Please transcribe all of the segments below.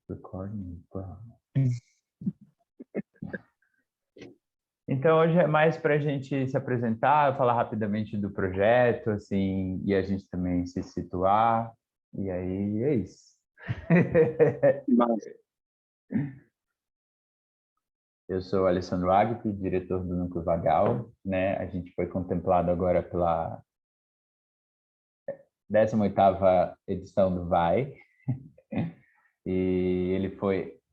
Recording. Então, hoje é mais para a gente se apresentar, falar rapidamente do projeto, assim, e a gente também se situar. E aí, é isso. Eu sou Alessandro Agpi, diretor do Núcleo Vagal, né? A gente foi contemplado agora pela 18ª edição do VAI. E ele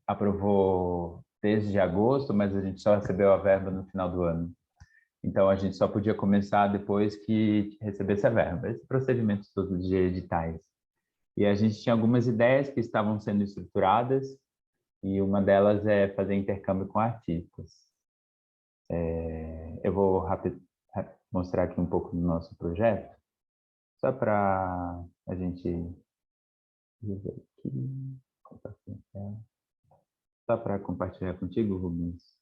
aprovou desde agosto, mas a gente só recebeu a verba no final do ano. Então, a gente só podia começar depois que recebesse a verba. Esse procedimento todo de editais. E a gente tinha algumas ideias que estavam sendo estruturadas, e uma delas é fazer intercâmbio com artistas. Eu vou mostrar aqui um pouco do nosso projeto, só para a gente ver aqui. Só para compartilhar contigo, Rubens.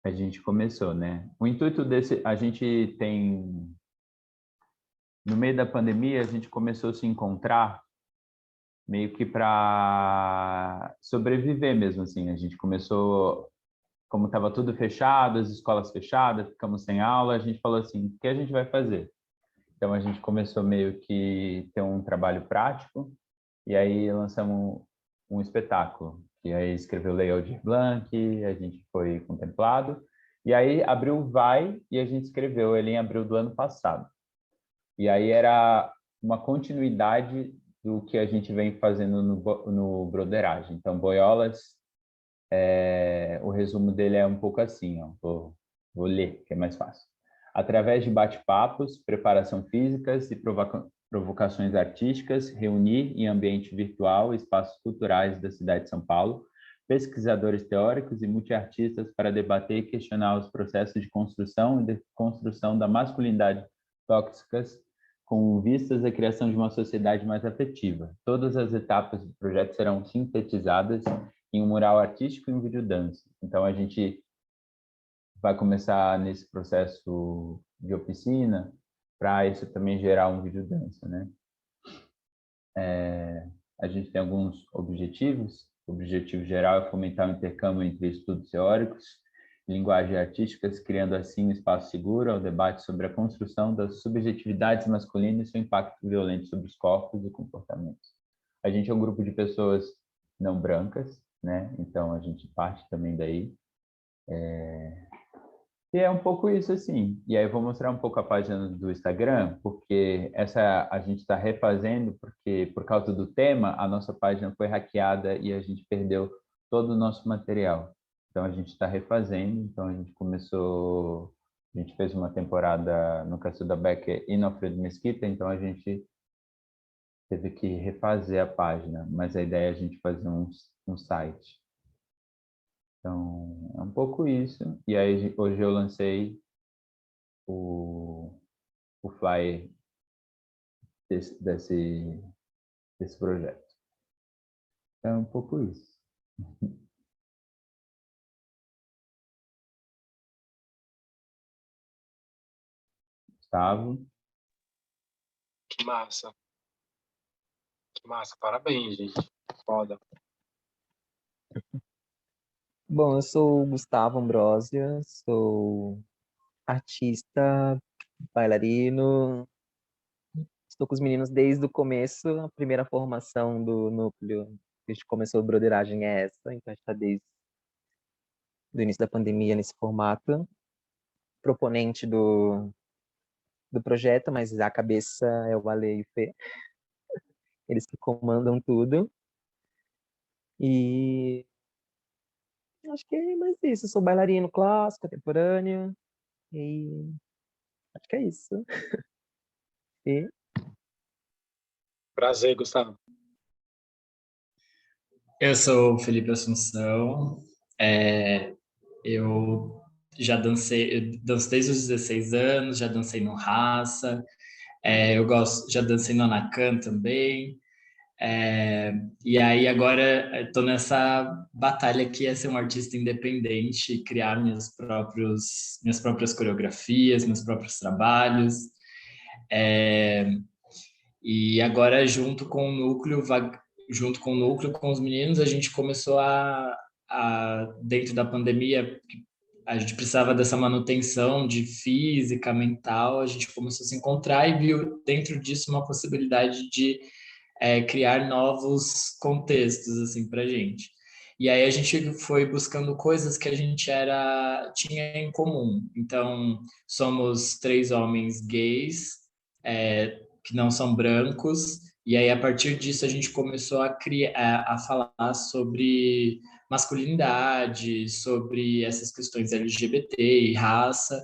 A gente começou, né? O intuito a gente tem, no meio da pandemia, a gente começou a se encontrar meio que para sobreviver mesmo, assim. A gente começou, como estava tudo fechado, as escolas fechadas, ficamos sem aula, a gente falou assim, o que a gente vai fazer? Então, a gente começou meio que ter um trabalho prático, e aí lançamos um espetáculo. E aí escreveu Lei Aldir Blanc, a gente foi contemplado, e aí abriu o Vai, e a gente escreveu ele em abril do ano passado. E aí era uma continuidade do que a gente vem fazendo no Broderagem. Então, Boiolas, o resumo dele é um pouco assim, ó. Vou ler, que é mais fácil. Através de bate-papos, preparação físicas e provocações artísticas, reunir em ambiente virtual espaços culturais da cidade de São Paulo, pesquisadores teóricos e multiartistas para debater e questionar os processos de construção e desconstrução da masculinidade tóxicas com vistas à criação de uma sociedade mais afetiva. Todas as etapas do projeto serão sintetizadas em um mural artístico e um videodança. Então, a gente vai começar nesse processo de oficina para isso também gerar um videodança, né? A gente tem alguns objetivos. O objetivo geral é fomentar o intercâmbio entre estudos teóricos e linguagens artísticas, criando assim um espaço seguro ao debate sobre a construção das subjetividades masculinas e seu impacto violento sobre os corpos e comportamentos. A gente é um grupo de pessoas não brancas, né? Então, a gente parte também daí. E é um pouco isso, assim. E aí eu vou mostrar um pouco a página do Instagram, porque essa a gente está refazendo, porque por causa do tema, a nossa página foi hackeada e a gente perdeu todo o nosso material. Então, a gente está refazendo. Então, a gente fez uma temporada no Cacilda Becker e no Alfredo Mesquita, então a gente teve que refazer a página, mas a ideia é a gente fazer um site. Então, é um pouco isso. E aí, hoje eu lancei o flyer desse projeto. É um pouco isso. Gustavo. Que massa. Que massa. Parabéns, gente. Foda. Bom, eu sou o Gustavo Ambrósio, sou artista, bailarino. Estou com os meninos desde o começo. A primeira formação do núcleo que a gente começou a broderagem é essa, então a gente está desde o início da pandemia nesse formato. Proponente do projeto, mas a cabeça é o Ale e o Fê. Eles que comandam tudo. E acho que é mais isso. Eu sou bailarino clássico, contemporâneo. E acho que é isso. E Prazer, Gustavo. Eu sou o Felipe Assunção. Eu danço desde os 16 anos, já dancei no Raça. Já dancei no Anacan também. E aí agora estou nessa batalha que é ser um artista independente, criar minhas próprias coreografias, meus próprios trabalhos. E agora, junto com o núcleo, com os meninos, a gente começou dentro da pandemia, a gente precisava dessa manutenção de física, mental, a gente começou a se encontrar e viu dentro disso uma possibilidade de criar novos contextos assim para gente. E aí a gente foi buscando coisas que a gente tinha em comum. Então, somos 3 homens gays, que não são brancos, e aí a partir disso a gente começou a falar sobre masculinidade, sobre essas questões LGBT e raça.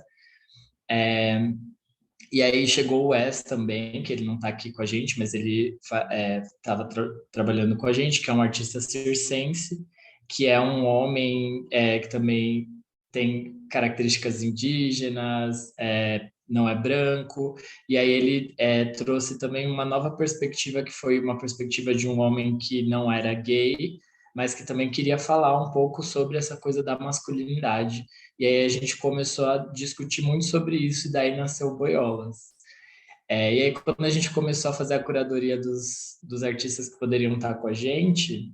E aí chegou o Wes também, que ele não está aqui com a gente, mas ele estava trabalhando com a gente, que é um artista circense, que é um homem que também tem características indígenas, não é branco, e aí ele trouxe também uma nova perspectiva, que foi uma perspectiva de um homem que não era gay, mas que também queria falar um pouco sobre essa coisa da masculinidade. E aí a gente começou a discutir muito sobre isso, e daí nasceu o Boiolas. E aí quando a gente começou a fazer a curadoria dos artistas que poderiam estar com a gente,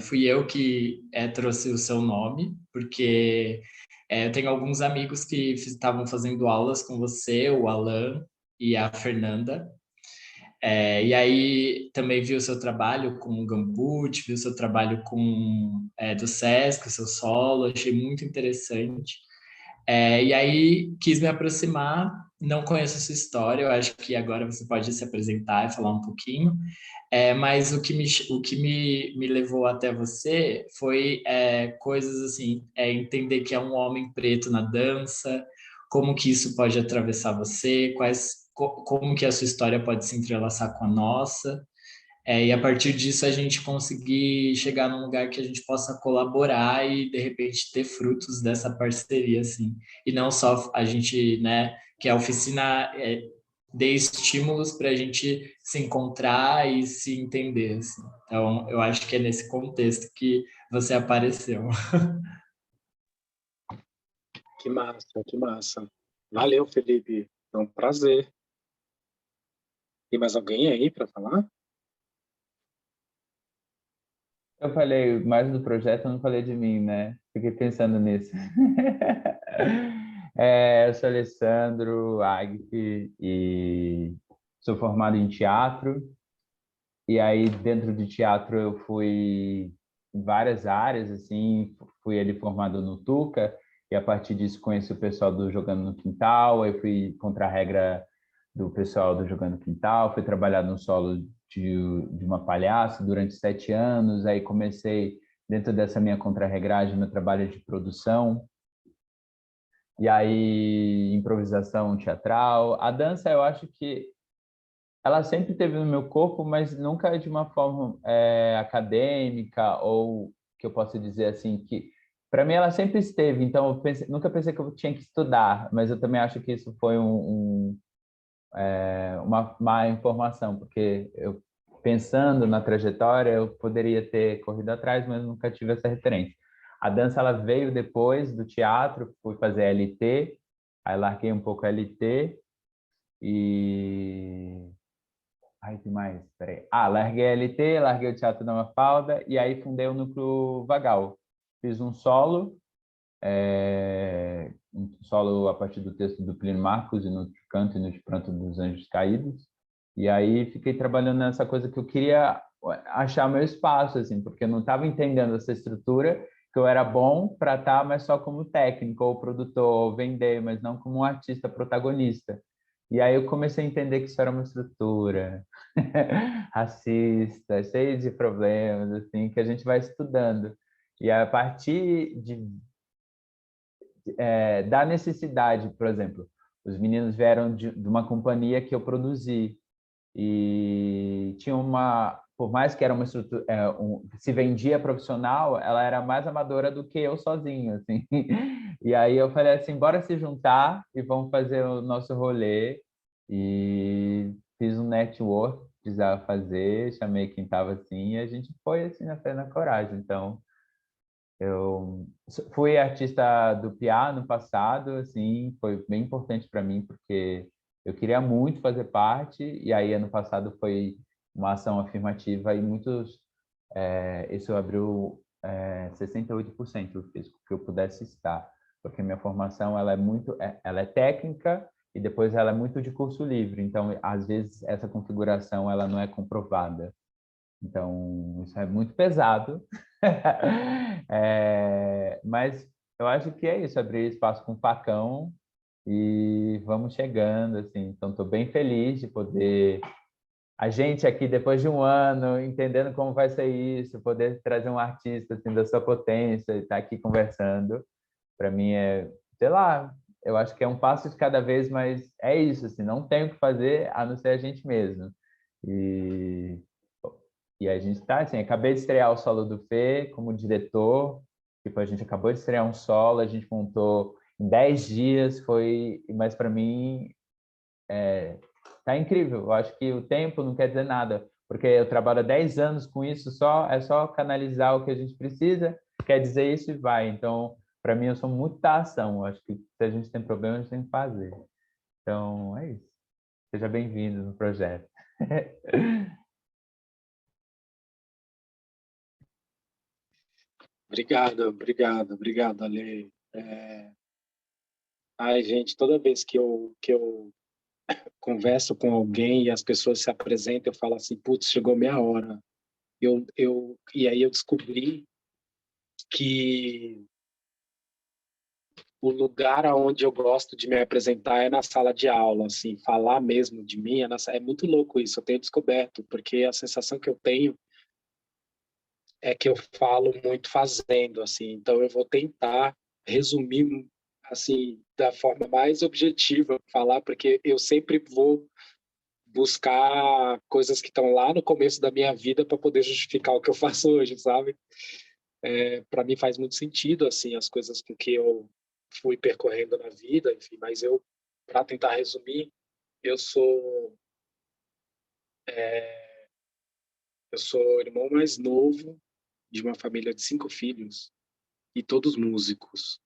fui eu que trouxe o seu nome, porque eu tenho alguns amigos que estavam fazendo aulas com você, o Alan e a Fernanda. E aí também vi o seu trabalho com o Gambut, vi o seu trabalho do Sesc, o seu solo, achei muito interessante. E aí quis me aproximar, não conheço a sua história, eu acho que agora você pode se apresentar e falar um pouquinho. Mas o que me levou até você foi coisas assim, entender que é um homem preto na dança, como que isso pode atravessar você, como que a sua história pode se entrelaçar com a nossa, e a partir disso a gente conseguir chegar num lugar que a gente possa colaborar e de repente ter frutos dessa parceria, assim, e não só a gente, né, que a oficina dê estímulos para a gente se encontrar e se entender, assim. Então, eu acho que é nesse contexto que você apareceu. Que massa, que massa. Valeu, Felipe. É um prazer. Tem mais alguém aí para falar? Eu falei mais do projeto, eu não falei de mim, né? Fiquei pensando nisso. Eu sou Alessandro Agf e sou formado em teatro. E aí, dentro de teatro, eu fui em várias áreas, assim. Fui ali formado no Tuca, e a partir disso conheci o pessoal do Jogando no Quintal. Aí fui contra a regra do pessoal do Jogando no Quintal. Fui trabalhar no solo de uma palhaça durante 7 anos. Aí comecei, dentro dessa minha contra-regragem, meu trabalho de produção. E aí, improvisação teatral. A dança, eu acho que ela sempre teve no meu corpo, mas nunca de uma forma acadêmica, ou que eu possa dizer assim, que para mim ela sempre esteve. Então, nunca pensei que eu tinha que estudar, mas eu também acho que isso foi uma má informação, porque eu, pensando na trajetória, eu poderia ter corrido atrás, mas nunca tive essa referência. A dança, ela veio depois do teatro, fui fazer LT, aí larguei um pouco LT e... Ai, que mais? Peraí. Larguei LT, larguei o Teatro da Mafalda e aí fundei o Núcleo Vagal. Fiz um solo a partir do texto do Plínio Marcos, e no Canto e no Pranto dos Anjos Caídos. E aí fiquei trabalhando nessa coisa que eu queria achar meu espaço, assim, porque eu não estava entendendo essa estrutura, que eu era bom para estar, mas só como técnico, ou produtor, ou vender, mas não como um artista protagonista. E aí eu comecei a entender que isso era uma estrutura racista, cheia de problemas, assim, que a gente vai estudando. E a partir da necessidade, por exemplo, os meninos vieram de uma companhia que eu produzi e tinha por mais que era uma estrutura, se vendia profissional, ela era mais amadora do que eu sozinho, assim. E aí eu falei assim, bora se juntar e vamos fazer o nosso rolê. E fiz um network, precisava fazer, chamei quem estava assim, e a gente foi assim na fé e na coragem. Então, eu fui artista do PIA no passado, assim, foi bem importante para mim, porque eu queria muito fazer parte, e aí ano passado foi uma ação afirmativa e isso abriu 68% do físico que eu pudesse estar, porque minha formação ela é técnica e depois ela é muito de curso livre, então às vezes essa configuração ela não é comprovada. Então, isso é muito pesado. Mas eu acho que é isso, abrir espaço com facão e vamos chegando, assim. Então, estou bem feliz de poder... A gente aqui, depois de um ano, entendendo como vai ser isso, poder trazer um artista assim, da sua potência e estar aqui conversando, para mim sei lá, eu acho que é um passo de cada vez, mas é isso, assim, não tem o que fazer a não ser a gente mesmo. E e a gente tá assim, acabei de estrear o solo do Fê como diretor, tipo, a gente acabou de estrear um solo, a gente montou em 10 dias, mas para mim tá incrível. Eu acho que o tempo não quer dizer nada, porque eu trabalho há 10 anos com isso, é só canalizar o que a gente precisa, quer dizer isso e vai. Então, para mim, eu sou muito da ação. Eu acho que se a gente tem problema, a gente tem que fazer. Então, é isso. Seja bem-vindo no projeto. Obrigado, Ale. Ai, gente, toda vez que eu converso com alguém e as pessoas se apresentam, eu falo assim, putz, chegou minha hora. E aí eu descobri que o lugar aonde eu gosto de me apresentar é na sala de aula, assim, falar mesmo de mim, é muito louco isso, eu tenho descoberto, porque a sensação que eu tenho é que eu falo muito fazendo, assim, então eu vou tentar resumir, assim, da forma mais objetiva, falar, porque eu sempre vou buscar coisas que estão lá no começo da minha vida para poder justificar o que eu faço hoje, sabe? Para mim faz muito sentido, assim, as coisas com que eu fui percorrendo na vida, enfim, mas para tentar resumir, eu sou eu sou o irmão mais novo de uma família de 5 filhos e todos músicos.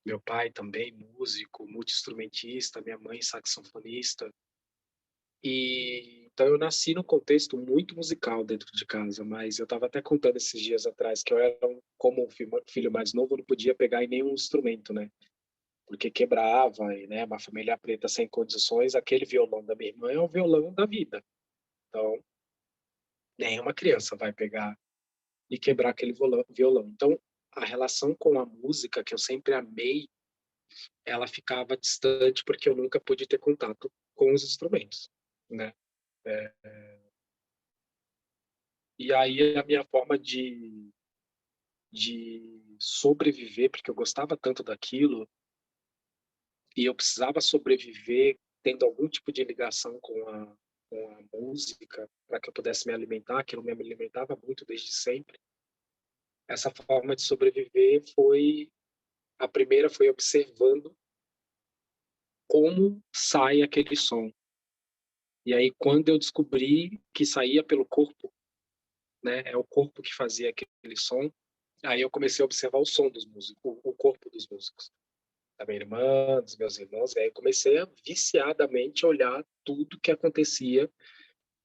Meu pai também músico, multi-instrumentista, minha mãe saxofonista. E então eu nasci num contexto muito musical dentro de casa, mas eu estava até contando esses dias atrás que eu era como o filho mais novo, eu não podia pegar em nenhum instrumento, né? Porque quebrava, e, né, uma família preta sem condições, aquele violão da minha irmã é o violão da vida. Então, nenhuma criança vai pegar e quebrar aquele violão. Então, a relação com a música, que eu sempre amei, ela ficava distante porque eu nunca pude ter contato com os instrumentos, né? E aí a minha forma de sobreviver, porque eu gostava tanto daquilo, e eu precisava sobreviver tendo algum tipo de ligação com a música, para que eu pudesse me alimentar, aquilo me alimentava muito desde sempre. Essa forma de sobreviver a primeira foi observando como sai aquele som. E aí, quando eu descobri que saía pelo corpo, né, é o corpo que fazia aquele som, aí eu comecei a observar o som dos músicos, o corpo dos músicos, da minha irmã, dos meus irmãos, e aí eu comecei a viciadamente olhar tudo que acontecia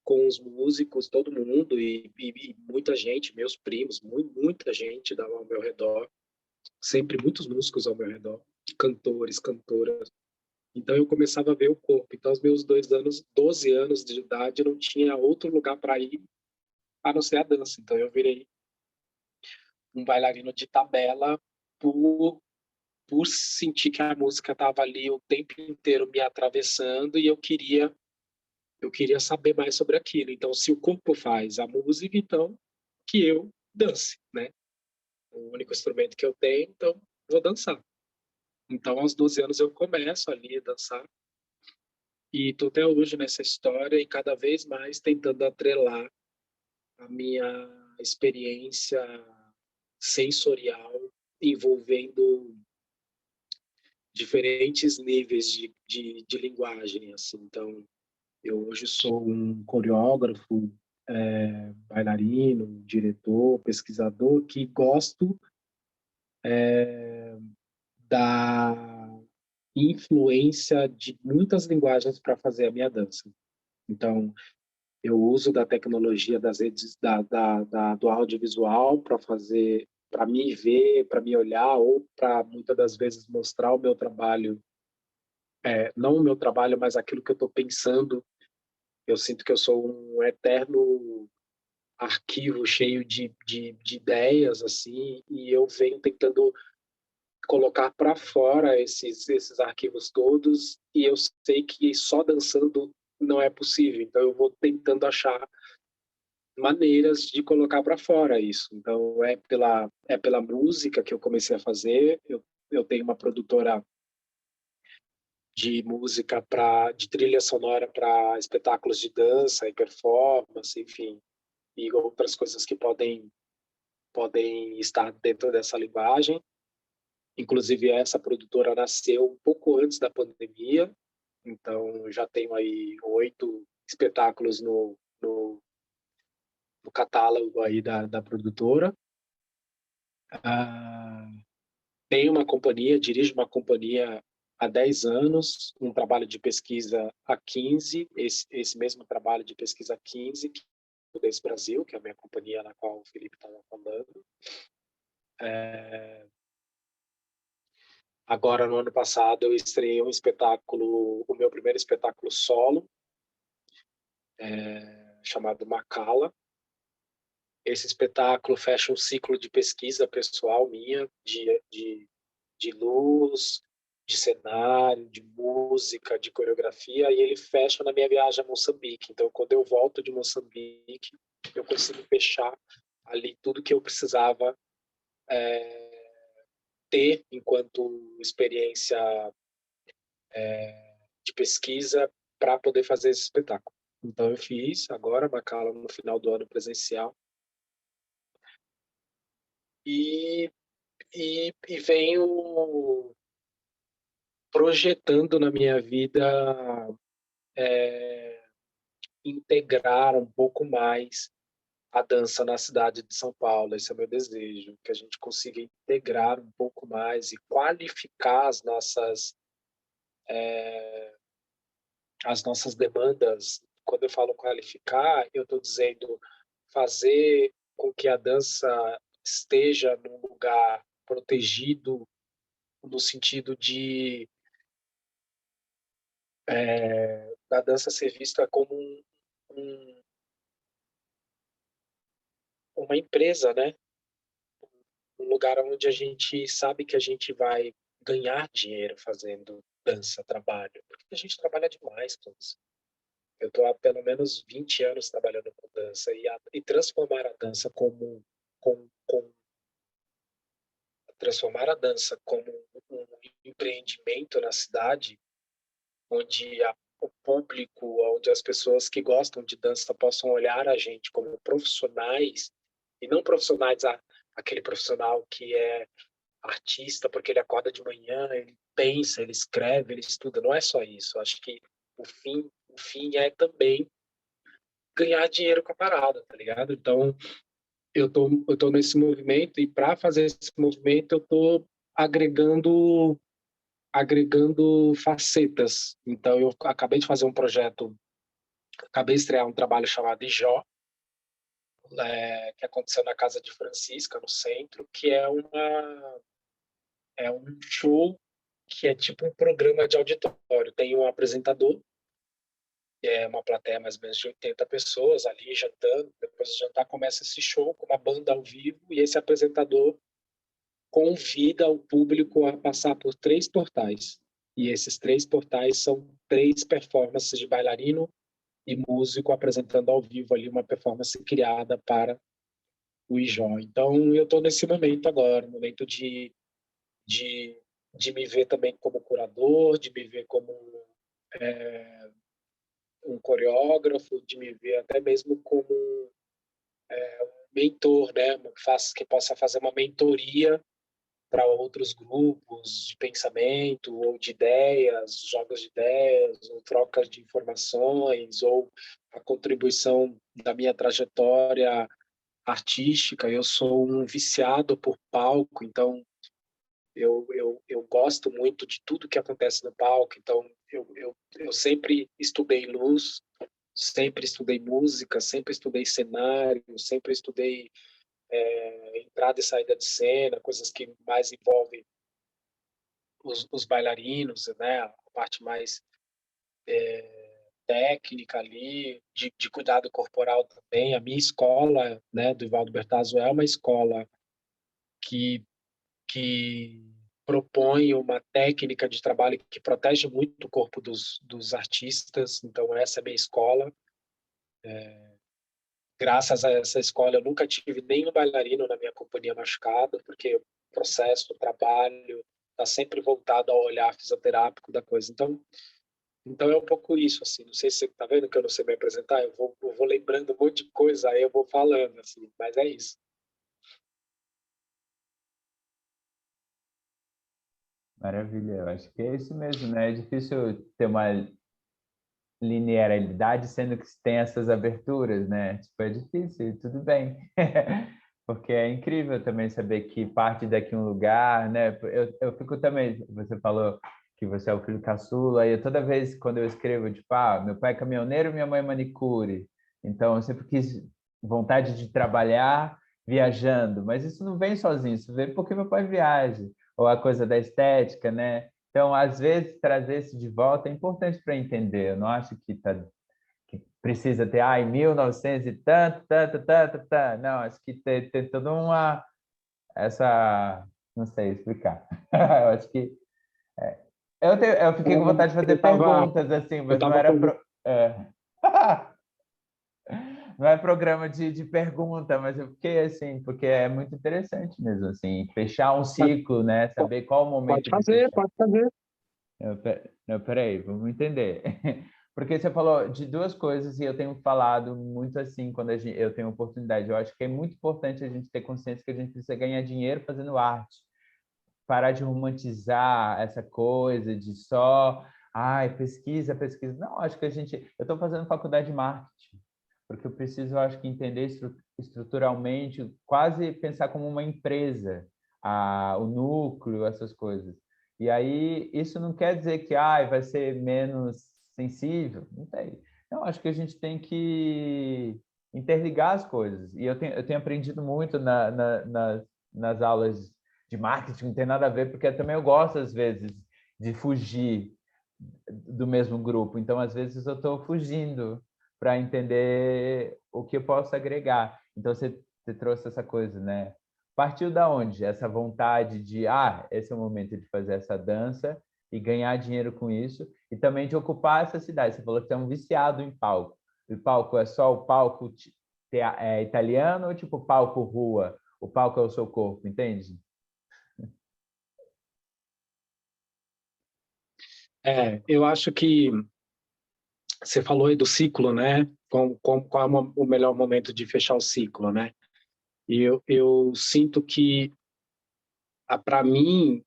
com os músicos, todo mundo, e muita gente, meus primos, muita gente dava ao meu redor, sempre muitos músicos ao meu redor, cantores, cantoras. Então eu começava a ver o corpo. Então, aos meus 12 anos de idade, não tinha outro lugar para ir a não ser a dança. Então eu virei um bailarino de tabela por, por sentir que a música estava ali o tempo inteiro me atravessando e eu queria saber mais sobre aquilo. Então, se o corpo faz a música, então que eu dance, né? O único instrumento que eu tenho, então vou dançar. Então, aos 12 anos eu começo ali a dançar e estou até hoje nessa história e cada vez mais tentando atrelar a minha experiência sensorial envolvendo diferentes níveis de linguagem. Assim. Então, eu hoje sou um coreógrafo, bailarino, diretor, pesquisador, que gosto da influência de muitas linguagens para fazer a minha dança. Então, eu uso da tecnologia das redes do audiovisual para me ver, para me olhar, ou para muitas das vezes mostrar o meu trabalho, não o meu trabalho, mas aquilo que eu estou pensando. Eu sinto que eu sou um eterno arquivo cheio de ideias, assim, e eu venho tentando colocar para fora esses arquivos todos, e eu sei que só dançando não é possível, então eu vou tentando achar maneiras de colocar para fora isso. Então é pela música que eu comecei a fazer. Eu tenho uma produtora de música de trilha sonora para espetáculos de dança e performance, enfim, e outras coisas que podem estar dentro dessa linguagem. Inclusive, essa produtora nasceu um pouco antes da pandemia, então já tenho aí 8 espetáculos no catálogo aí da produtora. Tenho uma companhia, dirijo uma companhia há 10 anos, um trabalho de pesquisa há 15, esse mesmo trabalho de pesquisa há 15, Dance Brasil, que é a minha companhia na qual o Felipe estava falando. Agora, no ano passado, eu estreiei um espetáculo, o meu primeiro espetáculo solo, chamado Macala. Esse espetáculo fecha um ciclo de pesquisa pessoal minha, de luz, de cenário, de música, de coreografia, e ele fecha na minha viagem a Moçambique. Então, quando eu volto de Moçambique, eu consigo fechar ali tudo que eu precisava ter enquanto experiência de pesquisa para poder fazer esse espetáculo. Então, eu fiz agora Macala no final do ano presencial. E venho projetando na minha vida integrar um pouco mais a dança na cidade de São Paulo. Esse é o meu desejo, que a gente consiga integrar um pouco mais e qualificar as nossas demandas. Quando eu falo qualificar, eu estou dizendo fazer com que a dança esteja num lugar protegido, no sentido de da dança ser vista como uma empresa, né? Um lugar onde a gente sabe que a gente vai ganhar dinheiro fazendo dança, trabalho, porque a gente trabalha demais com isso. Eu estou há pelo menos 20 anos trabalhando com dança e transformar a dança transformar a dança como um empreendimento na cidade, onde o público, onde as pessoas que gostam de dança possam olhar a gente como profissionais e não profissionais, aquele profissional que é artista porque ele acorda de manhã, ele pensa, ele escreve, ele estuda. Não é só isso. Acho que o fim é também ganhar dinheiro com a parada, tá ligado? Então, eu tô nesse movimento, e para fazer esse movimento eu tô agregando facetas. Então, eu acabei de fazer um projeto, acabei de estrear um trabalho chamado Ijó, que aconteceu na Casa de Francisca, no centro, que é um show que é tipo um programa de auditório. Tem um apresentador, uma plateia mais ou menos de 80 pessoas ali jantando. Depois do jantar começa esse show com uma banda ao vivo, e esse apresentador convida o público a passar por 3 portais. E esses 3 portais são 3 performances de bailarino e músico apresentando ao vivo ali uma performance criada para o Ijó. Então, eu estou nesse momento agora, momento de, de me ver também como curador, de me ver como um coreógrafo, de me ver até mesmo como um mentor, né? Que possa fazer uma mentoria para outros grupos de pensamento ou de ideias, jogos de ideias, ou trocas de informações, ou a contribuição da minha trajetória artística. Eu sou um viciado por palco, então Eu gosto muito de tudo que acontece no palco, então eu sempre estudei luz, sempre estudei música, sempre estudei cenário, sempre estudei entrada e saída de cena, coisas que mais envolvem os bailarinos, né? A parte mais técnica ali, de cuidado corporal também. A minha escola, né, do Ivaldo Bertazzo, é uma escola que propõe uma técnica de trabalho que protege muito o corpo dos artistas. Então, essa é a minha escola. Graças a essa escola, eu nunca tive nenhum bailarino na minha companhia machucado, porque o processo, o trabalho, está sempre voltado ao olhar fisioterápico da coisa. Então é um pouco isso, assim. Não sei se você está vendo que eu não sei me apresentar, eu vou lembrando um monte de coisa, aí eu vou falando, assim, mas é isso. Maravilha, eu acho que é isso mesmo, né? É difícil ter uma linearidade, sendo que tem essas aberturas, né? Tipo, é difícil, e tudo bem. Porque é incrível também saber que parte daqui um lugar, né? Eu fico também, você falou que você é o filho caçula, e toda vez quando eu escrevo, tipo, meu pai é caminhoneiro, minha mãe é manicure. Então, eu sempre quis vontade de trabalhar viajando, mas isso não vem sozinho, isso vem porque meu pai viaja, ou a coisa da estética, né? Então, às vezes, trazer isso de volta é importante para entender. Eu não acho que precisa ter, em 1900 e tanto, tanto, tanto, tanto. Não, acho que tem toda essa... Não sei explicar. Eu acho que... eu fiquei com vontade de fazer perguntas, assim, Eu mas não tava era... Não é programa de pergunta, mas eu fiquei assim, porque é muito interessante mesmo, assim, fechar um ciclo, né? Saber qual o momento de fechar. pode fazer. Não, peraí, vamos entender. Porque você falou de duas coisas e eu tenho falado muito assim quando eu tenho oportunidade. Eu acho que é muito importante a gente ter consciência que a gente precisa ganhar dinheiro fazendo arte. Parar de romantizar essa coisa de só, pesquisa, pesquisa. Não, acho que eu estou fazendo faculdade de marketing, porque eu preciso, eu acho que entender estruturalmente, quase pensar como uma empresa, o núcleo, essas coisas. E aí, isso não quer dizer que vai ser menos sensível, não tem. Não, acho que a gente tem que interligar as coisas. E eu tenho aprendido muito nas aulas de marketing, não tem nada a ver, porque também eu gosto, às vezes, de fugir do mesmo grupo. Então, às vezes, eu estou fugindo para entender o que eu posso agregar. Então, você trouxe essa coisa, né? Partiu da onde? Essa vontade de, esse é o momento de fazer essa dança e ganhar dinheiro com isso, e também de ocupar essa cidade. Você falou que você é um viciado em palco. O palco é só o palco italiano ou tipo palco rua? O palco é o seu corpo, entende? Eu acho que você falou aí do ciclo, né? Qual é o melhor momento de fechar o ciclo, né? E eu sinto que, para mim,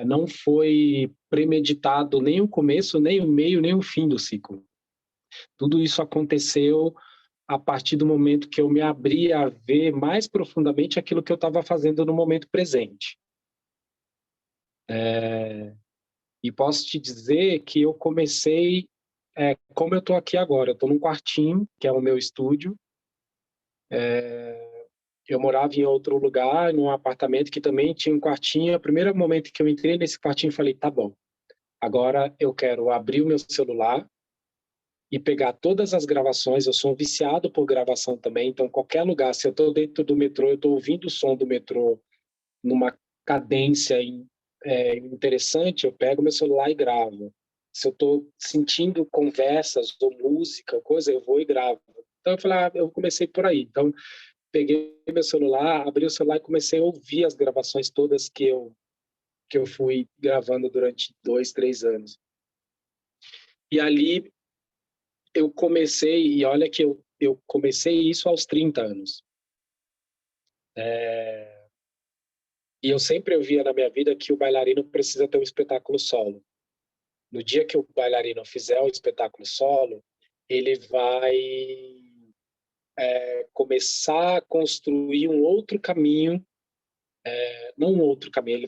não foi premeditado nem o começo, nem o meio, nem o fim do ciclo. Tudo isso aconteceu a partir do momento que eu me abri a ver mais profundamente aquilo que eu estava fazendo no momento presente. E posso te dizer que eu comecei como eu estou aqui agora. Eu estou num quartinho, que é o meu estúdio. Eu morava em outro lugar, num apartamento que também tinha um quartinho. O primeiro momento que eu entrei nesse quartinho, eu falei, tá bom, agora eu quero abrir o meu celular e pegar todas as gravações. Eu sou um viciado por gravação também, então qualquer lugar, se eu estou dentro do metrô, eu estou ouvindo o som do metrô numa cadência interessante, eu pego meu celular e gravo. Se eu estou sentindo conversas ou música, coisa, eu vou e gravo. Então eu falei, eu comecei por aí. Então peguei meu celular, abri o celular e comecei a ouvir as gravações todas que eu fui gravando durante 2, 3 anos. E ali eu comecei, e olha que eu comecei isso aos 30 anos. E eu sempre ouvia na minha vida que o bailarino precisa ter um espetáculo solo. No dia que o bailarino fizer o espetáculo solo, ele vai começar a construir um outro caminho não um outro caminho, ele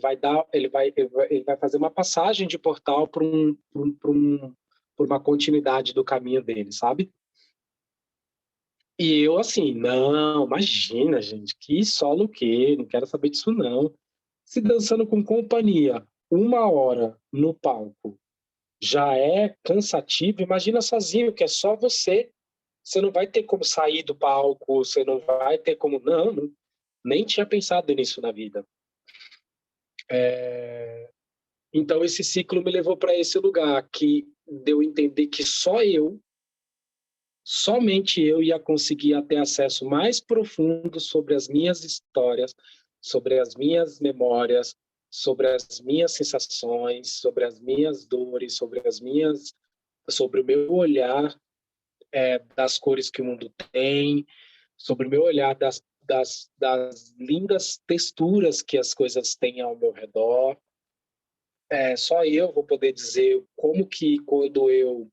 vai fazer uma passagem de portal para uma continuidade do caminho dele, sabe? E eu assim, não, imagina, gente, que solo o quê? Não quero saber disso, não. Se dançando com companhia, 1 hora no palco já é cansativo, imagina sozinho, que é só você. Você não vai ter como sair do palco, você não vai ter como... Não, nem tinha pensado nisso na vida. Então, esse ciclo me levou para esse lugar, que deu a entender que somente eu ia conseguir ter acesso mais profundo sobre as minhas histórias, sobre as minhas memórias, sobre as minhas sensações, sobre as minhas dores, sobre o meu olhar das cores que o mundo tem, sobre o meu olhar das lindas texturas que as coisas têm ao meu redor. Só eu vou poder dizer como que quando eu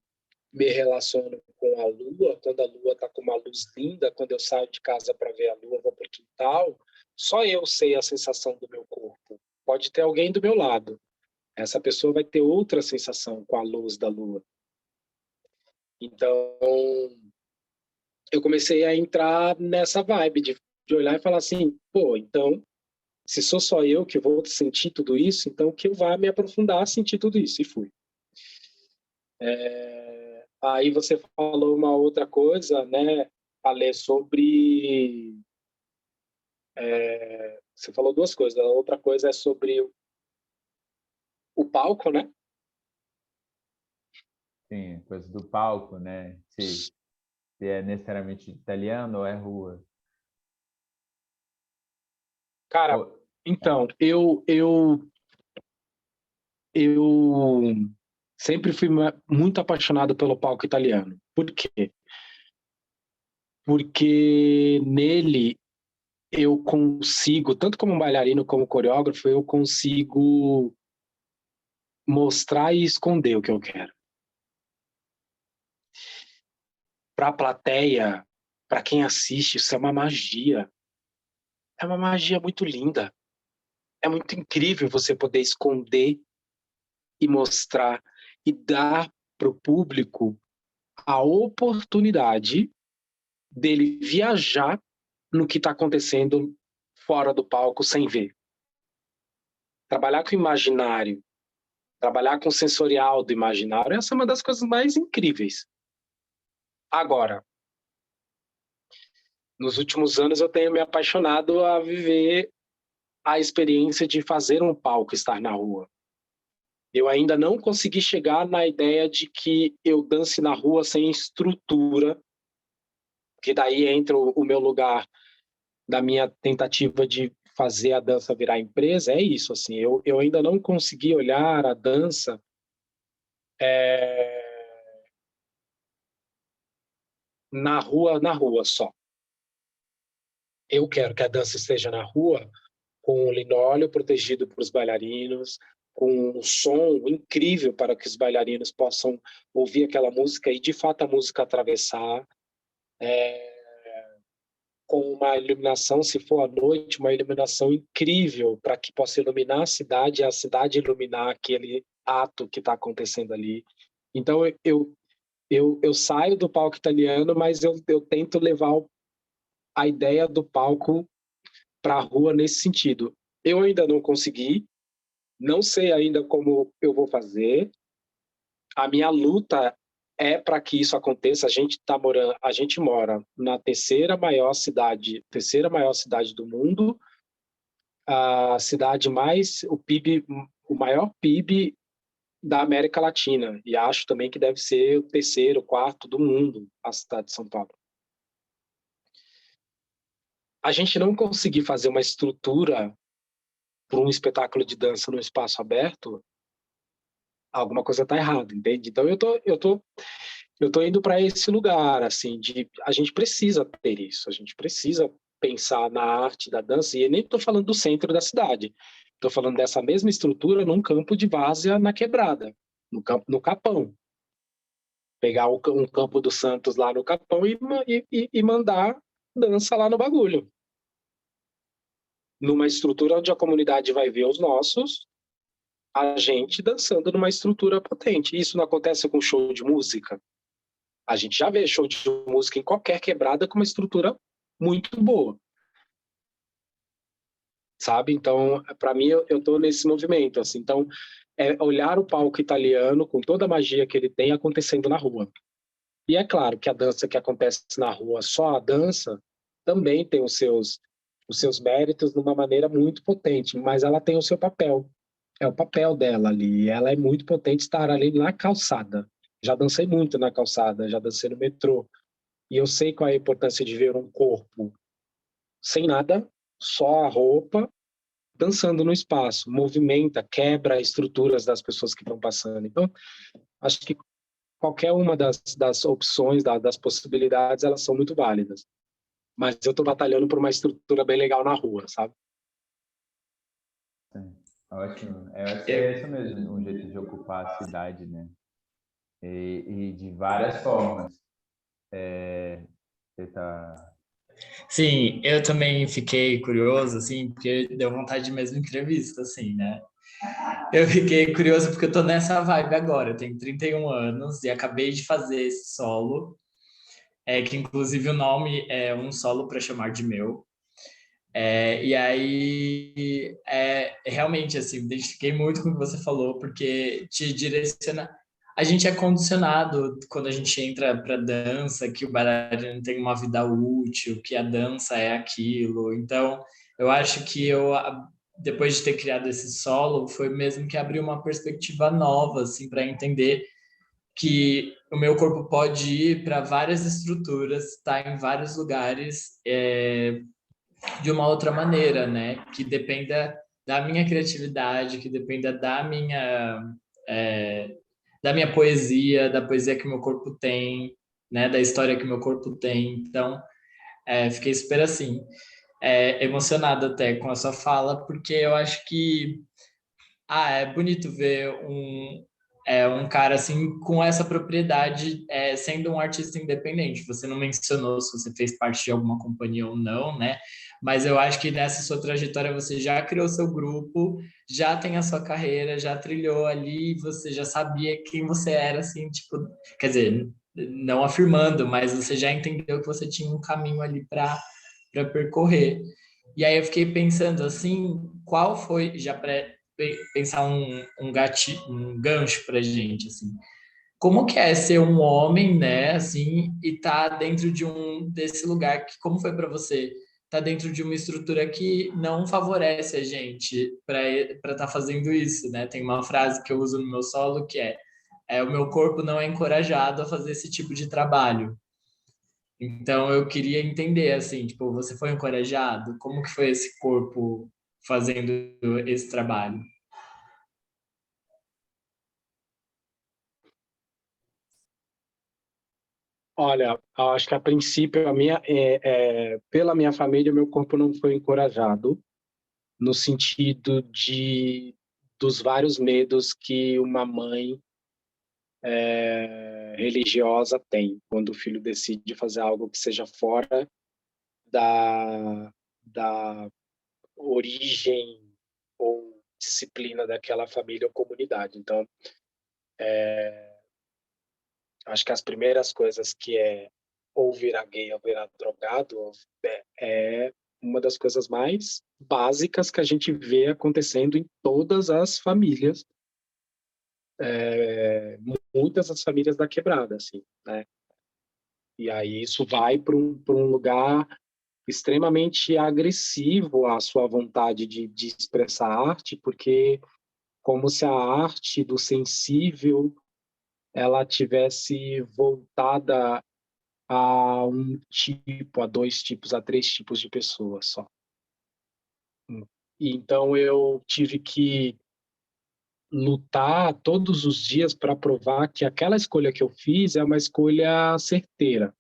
me relaciono com a lua, quando a lua está com uma luz linda, quando eu saio de casa para ver a lua, vou para o quintal, só eu sei a sensação do meu corpo. Pode ter alguém do meu lado. Essa pessoa vai ter outra sensação com a luz da lua. Então, eu comecei a entrar nessa vibe de olhar e falar assim, pô, então, se sou só eu que vou sentir tudo isso, então que eu vá me aprofundar a sentir tudo isso. E fui. Aí você falou uma outra coisa, né, Ale, sobre... você falou duas coisas. A outra coisa é sobre o palco, né? Sim, coisa do palco, né? Se é necessariamente italiano ou é rua. Cara, Ou- então, eu sempre fui muito apaixonado pelo palco italiano. Por quê? Porque nele eu consigo, tanto como bailarino como coreógrafo, eu consigo mostrar e esconder o que eu quero. Para a plateia, para quem assiste, isso é uma magia. É uma magia muito linda. É muito incrível você poder esconder e mostrar e dar para o público a oportunidade dele viajar no que está acontecendo fora do palco sem ver. Trabalhar com o imaginário, trabalhar com o sensorial do imaginário, essa é uma das coisas mais incríveis. Agora, nos últimos anos eu tenho me apaixonado a viver a experiência de fazer um palco estar na rua. Eu ainda não consegui chegar na ideia de que eu dance na rua sem estrutura, que daí entra o meu lugar da minha tentativa de fazer a dança virar empresa, é isso, assim, eu ainda não consegui olhar a dança na rua só. Eu quero que a dança esteja na rua com o linóleo protegido para os bailarinos, com um som incrível para que os bailarinos possam ouvir aquela música e, de fato, a música atravessar, com uma iluminação, se for à noite, uma iluminação incrível para que possa iluminar a cidade e a cidade iluminar aquele ato que está acontecendo ali. Então, eu saio do palco italiano, mas eu tento levar a ideia do palco para a rua nesse sentido. Eu ainda não consegui, não sei ainda como eu vou fazer. A minha luta é para que isso aconteça. A gente mora na terceira maior cidade do mundo, a cidade mais o maior PIB da América Latina, e acho também que deve ser o terceiro, quarto do mundo, a cidade de São Paulo. A gente não conseguir fazer uma estrutura para um espetáculo de dança no espaço aberto, alguma coisa está errada, entende? Então eu tô indo para esse lugar, assim, de a gente precisa ter isso, a gente precisa pensar na arte da dança, e nem estou falando do centro da cidade, estou falando dessa mesma estrutura num campo de várzea na quebrada, no Capão. Pegar um campo do Santos lá no Capão e mandar dança lá no bagulho. numa estrutura onde a comunidade vai ver os nossos, a gente dançando numa estrutura potente. Isso não acontece com show de música? A gente já vê show de música em qualquer quebrada com uma estrutura muito boa. Sabe? Então, para mim, eu tô nesse movimento, assim. Então, é olhar o palco italiano com toda a magia que ele tem acontecendo na rua. E é claro que a dança que acontece na rua, só a dança, também tem os seus méritos de uma maneira muito potente, mas ela tem o seu papel. É o papel dela ali. Ela é muito potente estar ali na calçada. Já dancei muito na calçada, já dancei no metrô. E eu sei qual é a importância de ver um corpo sem nada, só a roupa, dançando no espaço. Movimenta, quebra estruturas das pessoas que estão passando. Então, acho que qualquer uma das opções, das possibilidades, elas são muito válidas. Mas eu estou batalhando por uma estrutura bem legal na rua, sabe? Sim, ótimo. Eu acho que é isso mesmo, um jeito de ocupar a cidade, né? E de várias formas. Você tá... Sim, eu também fiquei curioso, assim, porque deu vontade de mesmo entrevista, assim, né? Eu fiquei curioso porque eu tô nessa vibe agora. Eu tenho 31 anos e acabei de fazer esse solo, que inclusive o nome é Um Solo para Chamar de Meu. E aí, realmente, assim, me identifiquei muito com o que você falou, porque te direciona. A gente é condicionado quando a gente entra para dança, que o bailarino tem uma vida útil, que a dança é aquilo. Então, eu acho que depois de ter criado esse solo, foi mesmo que abriu uma perspectiva nova, assim, para entender que o meu corpo pode ir para várias estruturas, estar em vários lugares, de uma outra maneira, né? Que dependa da minha criatividade, que dependa é, da minha poesia, da poesia que o meu corpo tem, né? Da história que o meu corpo tem. Então, fiquei super assim, emocionado até com a sua fala, porque eu acho que é bonito ver um cara assim com essa propriedade, sendo um artista independente. Você não mencionou se você fez parte de alguma companhia ou não, né? Mas eu acho que nessa sua trajetória você já criou seu grupo, já tem a sua carreira, já trilhou ali, você já sabia quem você era, assim, tipo, quer dizer, não afirmando, mas você já entendeu que você tinha um caminho ali para percorrer. E aí eu fiquei pensando assim, qual foi, já para pensar um gancho pra gente, assim. Como que é ser um homem, né, assim, e tá dentro desse lugar que, como foi para você? Tá dentro de uma estrutura que não favorece a gente para estar fazendo isso, né? Tem uma frase que eu uso no meu solo que o meu corpo não é encorajado a fazer esse tipo de trabalho. Então eu queria entender assim, tipo, você foi encorajado? Como que foi esse corpo fazendo esse trabalho? Olha, eu acho que a princípio, pela minha família, meu corpo não foi encorajado, no sentido dos vários medos que uma mãe religiosa tem quando o filho decide fazer algo que seja fora da origem ou disciplina daquela família ou comunidade. Então, acho que as primeiras coisas que ou virar gay ou virar drogado é uma das coisas mais básicas que a gente vê acontecendo em todas as famílias, muitas das famílias da quebrada, assim, né? E aí isso vai para um lugar extremamente agressivo à sua vontade de expressar arte, porque como se a arte do sensível ela tivesse voltada a um tipo, a dois tipos, a três tipos de pessoas só. E então eu tive que lutar todos os dias para provar que aquela escolha que eu fiz é uma escolha certeira.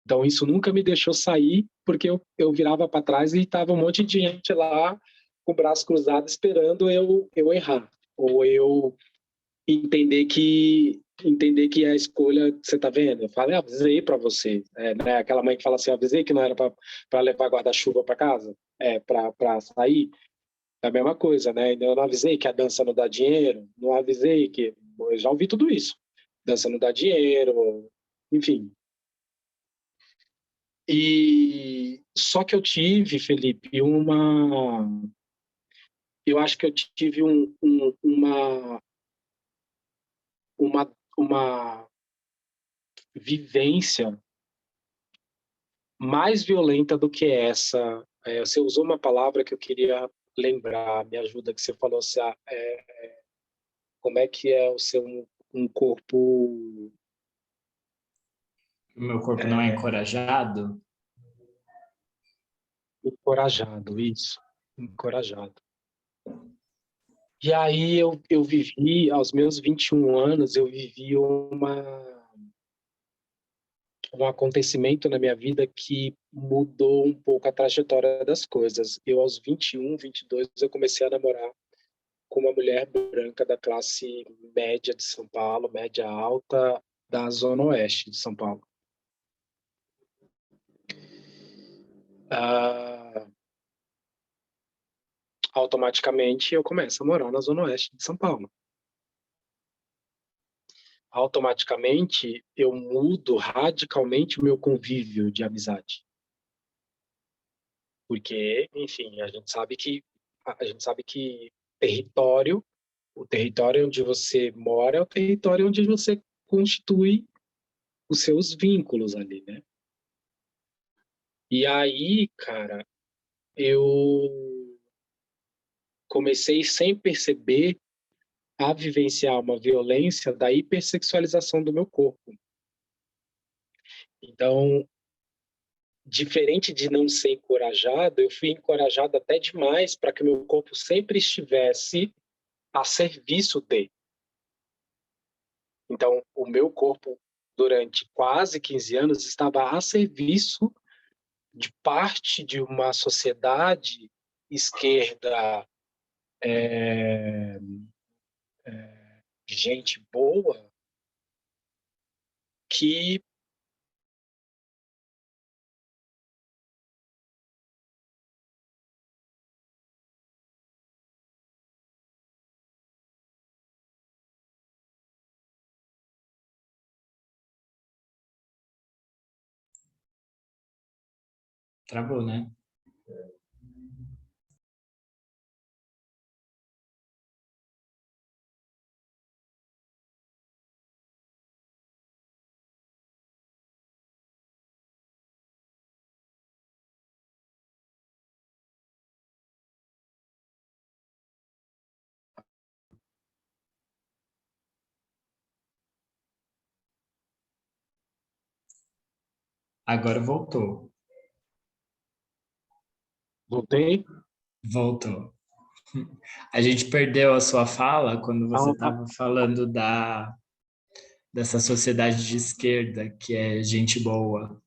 Então isso nunca me deixou sair, porque eu virava para trás e estava um monte de gente lá com o braço cruzado esperando eu errar, ou eu entender que entender que a escolha, você tá vendo? Eu falei, avisei para você. Né? Aquela mãe que fala assim, avisei que não era para levar guarda-chuva para casa, para sair. É a mesma coisa, né? Eu não avisei que a dança não dá dinheiro, não avisei que... Eu já ouvi tudo isso. Dança não dá dinheiro, enfim. E só que eu tive, Felipe, eu acho que eu tive uma vivência mais violenta do que essa. Você usou uma palavra que eu queria lembrar, me ajuda, que você falou assim, como é que é o seu um corpo O meu corpo não é encorajado? encorajado, isso, encorajado. E aí eu vivi, aos meus 21 anos, eu vivi um acontecimento na minha vida que mudou um pouco a trajetória das coisas. Eu, aos 21, 22, eu comecei a namorar com uma mulher branca da classe média de São Paulo, média alta, da Zona Oeste de São Paulo. Automaticamente eu começo a morar na Zona Oeste de São Paulo. Automaticamente eu mudo radicalmente o meu convívio de amizade. Porque, enfim, a gente sabe que território, o território onde você mora é o território onde você constitui os seus vínculos ali, né? E aí, cara, eu comecei sem perceber a vivenciar uma violência da hipersexualização do meu corpo. Então, diferente de não ser encorajado, eu fui encorajado até demais para que o meu corpo sempre estivesse a serviço de. Então, o meu corpo, durante quase 15 anos, estava a serviço de parte de uma sociedade esquerda, gente boa, que Travou, né? Agora voltou. voltei. Voltou. A gente perdeu a sua fala quando você Ah, estava falando dessa sociedade de esquerda que é gente boa.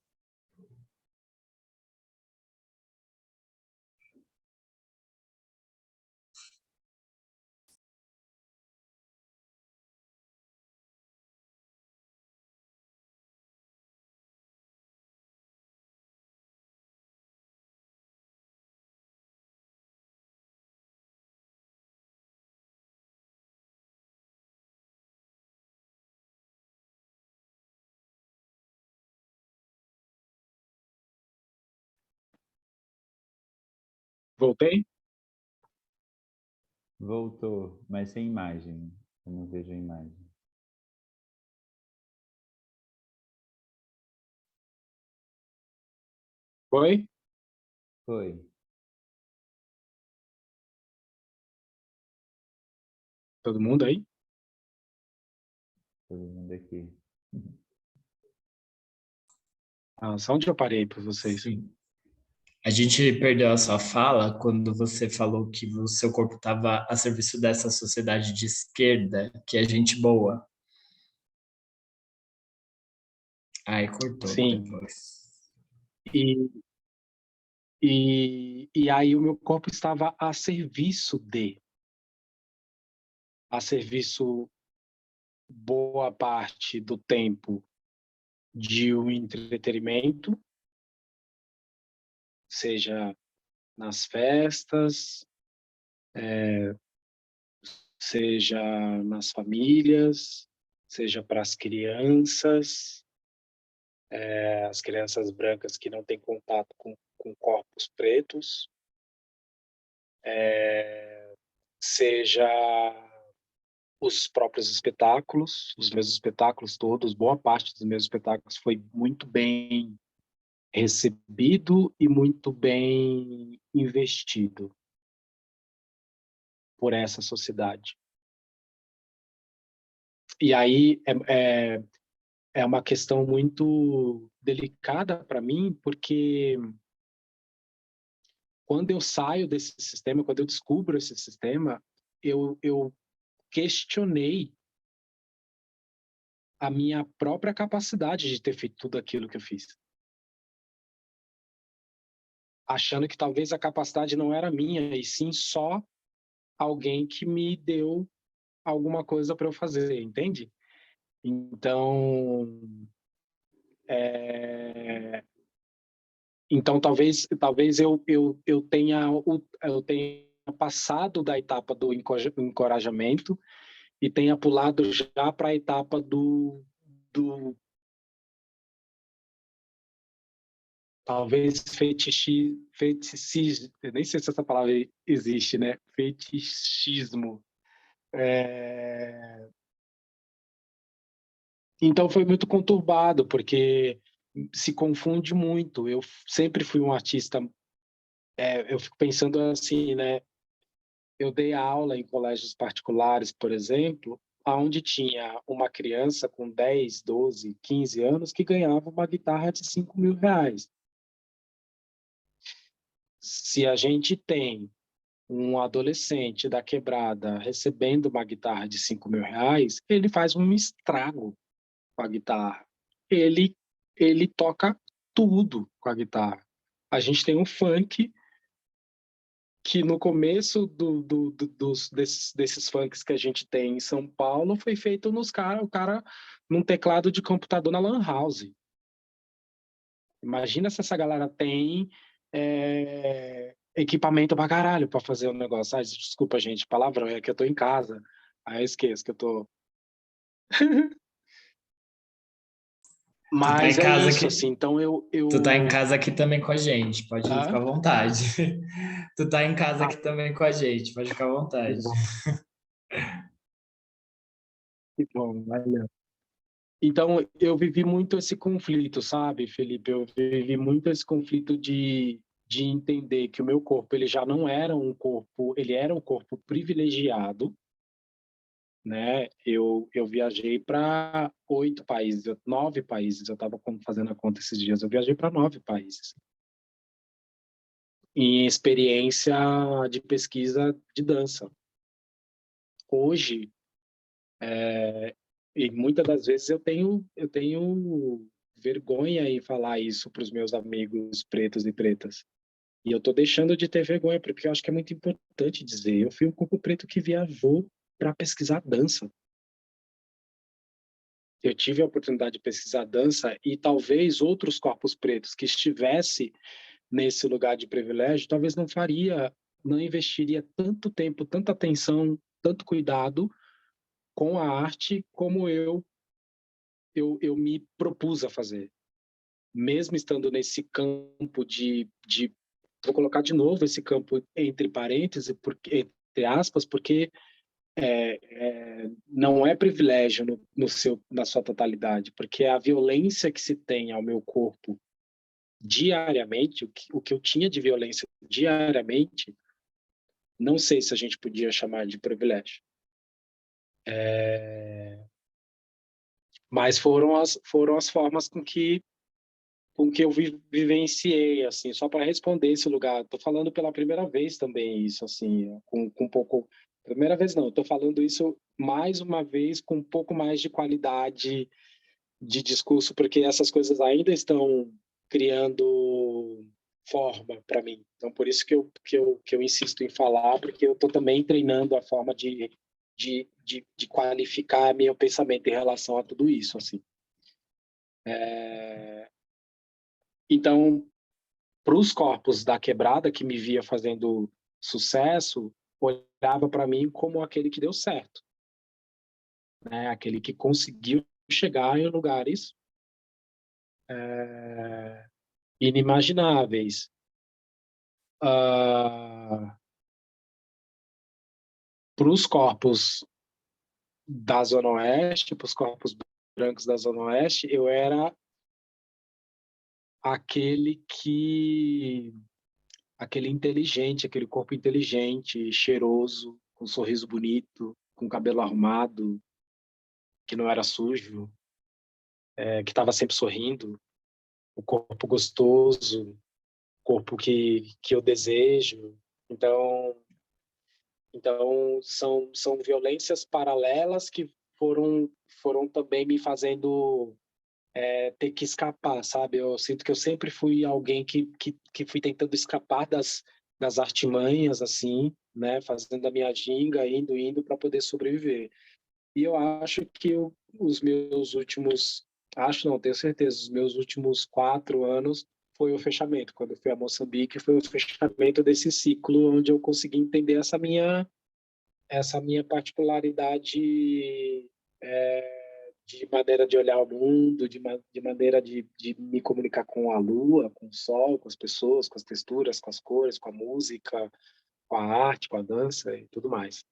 voltei? Voltou, mas sem imagem. Eu não vejo a imagem. Foi? Foi. Todo mundo aí? Todo mundo aqui. Ah, só onde eu parei para vocês? Sim. A gente perdeu a sua fala quando você falou que o seu corpo estava a serviço dessa sociedade de esquerda, que é gente boa. Aí cortou Sim. depois. E, e aí o meu corpo estava a serviço boa parte do tempo de um entretenimento, seja nas festas, seja nas famílias, seja para as crianças brancas que não têm contato com corpos pretos, seja os próprios espetáculos, os meus espetáculos todos, boa parte dos meus espetáculos foi muito bem recebido e muito bem investido por essa sociedade. E aí é uma questão muito delicada para mim, porque quando eu saio desse sistema, quando eu descubro esse sistema, eu questionei a minha própria capacidade de ter feito tudo aquilo que eu fiz. Achando que talvez a capacidade não era minha, e sim só alguém que me deu alguma coisa para eu fazer, entende? Então, talvez eu tenha passado da etapa do encorajamento e tenha pulado já para a etapa do talvez fetichismo, nem sei se essa palavra existe, né? Fetichismo. Então foi muito conturbado, porque se confunde muito. Eu sempre fui um artista, eu fico pensando assim, né? Eu dei aula em colégios particulares, por exemplo, onde tinha uma criança com 10, 12, 15 anos que ganhava uma guitarra de 5 mil reais. Se a gente tem um adolescente da quebrada recebendo uma guitarra de 5 mil reais, ele faz um estrago com a guitarra. Ele toca tudo com a guitarra. A gente tem um funk que no começo desses funks que a gente tem em São Paulo foi feito o cara num teclado de computador na Lan House. Imagina se essa galera tem equipamento pra caralho pra fazer o negócio. Desculpa, gente, palavrão, é que eu tô em casa. Aí eu esqueço que eu tô... Tu tá Mas em é casa isso, aqui, assim, então tu tá em casa aqui também com a gente, pode ficar à Ah, vontade. Tu tá em casa aqui também com a gente, pode ficar à que vontade. bom, que bom, valeu. Então, eu vivi muito esse conflito, sabe, Felipe? Eu vivi muito esse conflito de entender que o meu corpo, ele já não era um corpo, ele era um corpo privilegiado, né? Eu viajei para 8 países, 9 países, eu estava fazendo a conta esses dias, eu viajei para 9 países. Em experiência de pesquisa de dança. Hoje, e muitas das vezes eu tenho vergonha em falar isso para os meus amigos pretos e pretas. E eu estou deixando de ter vergonha, porque eu acho que é muito importante dizer. Eu fui um corpo preto que viajou para pesquisar dança. Eu tive a oportunidade de pesquisar dança e talvez outros corpos pretos que estivesse nesse lugar de privilégio, talvez não investiria tanto tempo, tanta atenção, tanto cuidado com a arte como eu me propus a fazer. Mesmo estando nesse campo vou colocar de novo esse campo entre parênteses, entre aspas, porque não é privilégio na sua totalidade, porque a violência que se tem ao meu corpo diariamente, o que eu tinha de violência diariamente, não sei se a gente podia chamar de privilégio. Mas foram as formas com que eu vivenciei, assim, só para responder esse lugar. Estou falando pela primeira vez também isso, assim, com um pouco... Primeira vez não, estou falando isso mais uma vez com um pouco mais de qualidade de discurso, porque essas coisas ainda estão criando forma para mim. Então, por isso que eu insisto em falar, porque eu estou também treinando a forma de de qualificar meu pensamento em relação a tudo isso, assim. Então, para os corpos da quebrada que me via fazendo sucesso, olhava para mim como aquele que deu certo, né? Aquele que conseguiu chegar em lugares inimagináveis. Para os corpos da Zona Oeste, para os corpos brancos da Zona Oeste, eu era aquele inteligente, aquele corpo inteligente, cheiroso, com um sorriso bonito, com cabelo arrumado, que não era sujo, que estava sempre sorrindo, o corpo gostoso, corpo que eu desejo. Então são violências paralelas que foram também me fazendo ter que escapar, sabe? Eu sinto que eu sempre fui alguém que fui tentando escapar das artimanhas, assim, né? Fazendo a minha ginga, indo para poder sobreviver. E eu acho que os meus últimos, acho não, tenho certeza, os meus últimos 4 anos foi o fechamento. Quando eu fui a Moçambique, foi o fechamento desse ciclo onde eu consegui entender essa minha particularidade de maneira de olhar o mundo, de maneira de me comunicar com a lua, com o sol, com as pessoas, com as texturas, com as cores, com a música, com a arte, com a dança e tudo mais.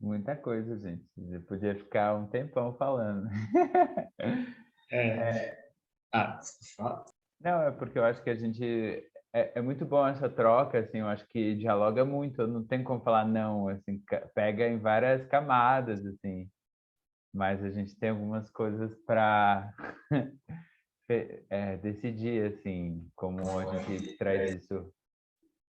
Muita coisa, gente. Eu podia ficar um tempão falando. Fala. Não, é porque eu acho que a gente... É muito bom essa troca, assim, eu acho que dialoga muito, não tem como falar não, assim, pega em várias camadas, assim, mas a gente tem algumas coisas para decidir, assim, como a gente traz isso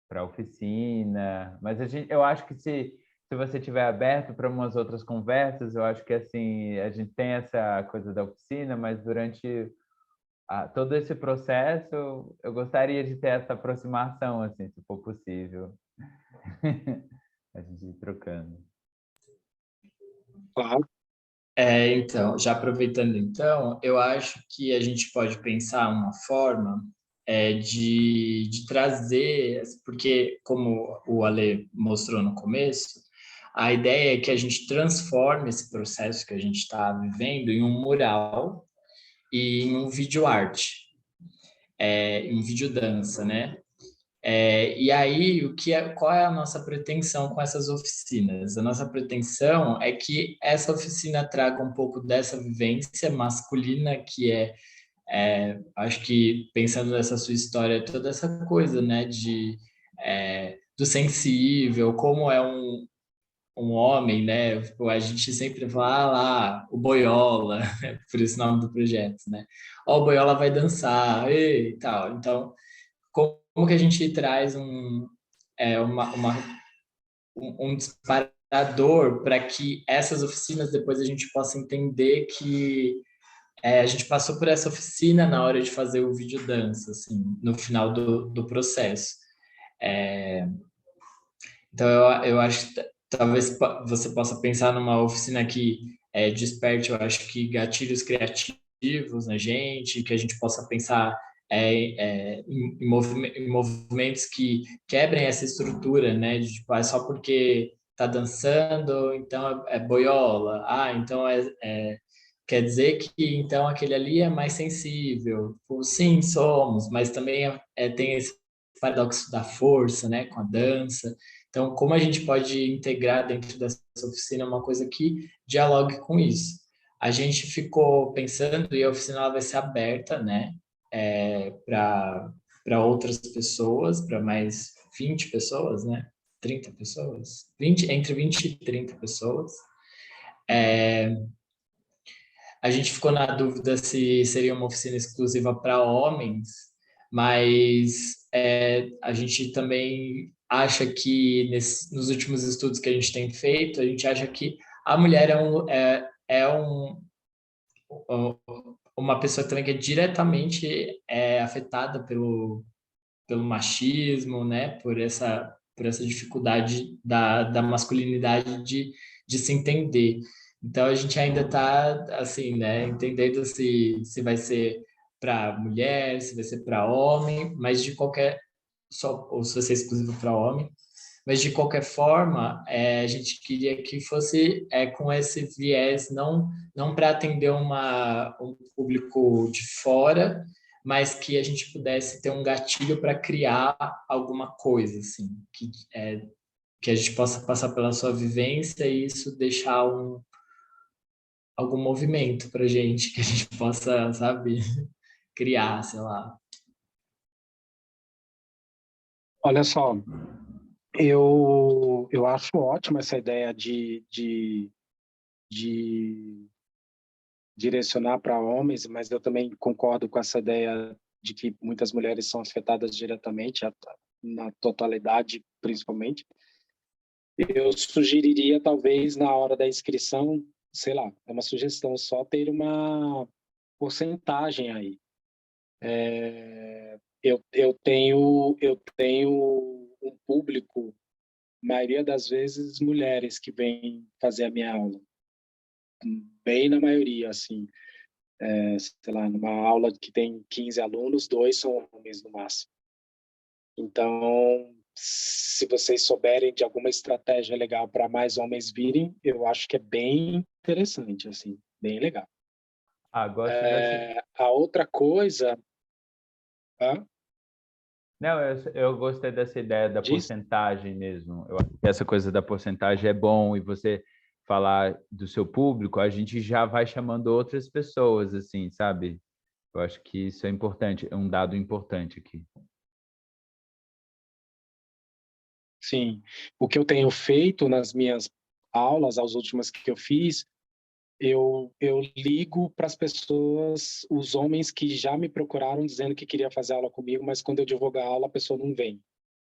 para a oficina, mas eu acho que se você tiver aberto para umas outras conversas, eu acho que, assim, a gente tem essa coisa da oficina, mas durante todo esse processo, eu gostaria de ter essa aproximação, assim, se for possível. A gente ir trocando. Claro. Então, já aproveitando então, eu acho que a gente pode pensar uma forma de trazer, porque como o Ale mostrou no começo, a ideia é que a gente transforme esse processo que a gente está vivendo em um mural e em um vídeo arte, em vídeo dança, né? E aí, qual é a nossa pretensão com essas oficinas? A nossa pretensão é que essa oficina traga um pouco dessa vivência masculina, que acho que pensando nessa sua história, toda essa coisa, né, do sensível, como é um homem, né? Tipo, a gente sempre fala lá, o Boiola, por esse nome do projeto, né? Ó, o Boiola vai dançar, e tal. Então, como que a gente traz um disparador para que essas oficinas depois a gente possa entender que a gente passou por essa oficina na hora de fazer o vídeo dança, assim, no final do processo. Então, eu acho que talvez você possa pensar numa oficina que desperte, eu acho que gatilhos criativos na gente, que a gente possa pensar em movimentos que quebrem essa estrutura, né? De, tipo, só porque tá dançando, então é boiola. Então quer dizer que então aquele ali é mais sensível. Tipo, sim, somos, mas também tem esse paradoxo da força, né? Com a dança. Então, como a gente pode integrar dentro dessa oficina uma coisa que dialogue com isso? A gente ficou pensando, e a oficina ela vai ser aberta, né, para outras pessoas, para mais 20 pessoas, né, 30 pessoas, entre 20 e 30 pessoas. A gente ficou na dúvida se seria uma oficina exclusiva para homens, mas a gente também acha que nos últimos estudos que a gente tem feito, a gente acha que a mulher uma pessoa também que é diretamente afetada pelo machismo, né? Por essa dificuldade da masculinidade de se entender. Então a gente ainda está assim, né? Entendendo se vai ser para mulher, se vai ser para homem, mas de qualquer ou se vai ser exclusivo para homem. Mas, de qualquer forma, a gente queria que fosse com esse viés, não para atender um público de fora, mas que a gente pudesse ter um gatilho para criar alguma coisa, assim, que a gente possa passar pela sua vivência e isso deixar algum movimento para a gente, que a gente possa, sabe, criar, sei lá. Olha só, eu acho ótima essa ideia de direcionar para homens, mas eu também concordo com essa ideia de que muitas mulheres são afetadas diretamente, na totalidade, principalmente. Eu sugeriria, talvez, na hora da inscrição, sei lá, é uma sugestão só, ter uma porcentagem aí. Eu tenho um público, maioria das vezes, mulheres que vêm fazer a minha aula. Bem na maioria, assim. Sei lá, numa aula que tem 15 alunos, 2 são homens no máximo. Então, se vocês souberem de alguma estratégia legal para mais homens virem, eu acho que é bem interessante, assim, bem legal. Gosto dessa... A outra coisa... Não, eu gostei dessa ideia da Diz? porcentagem mesmo. Eu acho que essa coisa da porcentagem é bom e você falar do seu público, a gente já vai chamando outras pessoas, assim, sabe? Eu acho que isso é importante, é um dado importante aqui. Sim. O que eu tenho feito nas minhas aulas, as últimas que eu fiz, eu ligo para as pessoas, os homens que já me procuraram dizendo que queria fazer aula comigo, mas quando eu divulgar a aula, a pessoa não vem.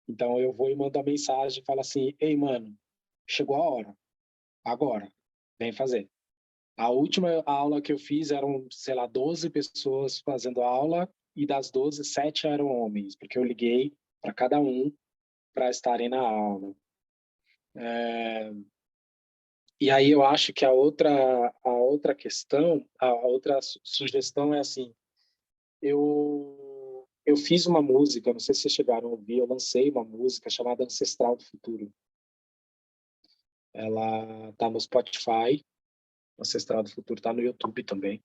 Então, eu vou e mando a mensagem e falo assim, ei, mano, chegou a hora, agora, vem fazer. A última aula que eu fiz eram, sei lá, 12 pessoas fazendo aula e das 12, 7 eram homens, porque eu liguei para cada um para estarem na aula. E aí eu acho que a outra questão, a outra sugestão é assim, eu fiz uma música, não sei se vocês chegaram a ouvir, eu lancei uma música chamada Ancestral do Futuro. Ela está no Spotify, Ancestral do Futuro está no YouTube também.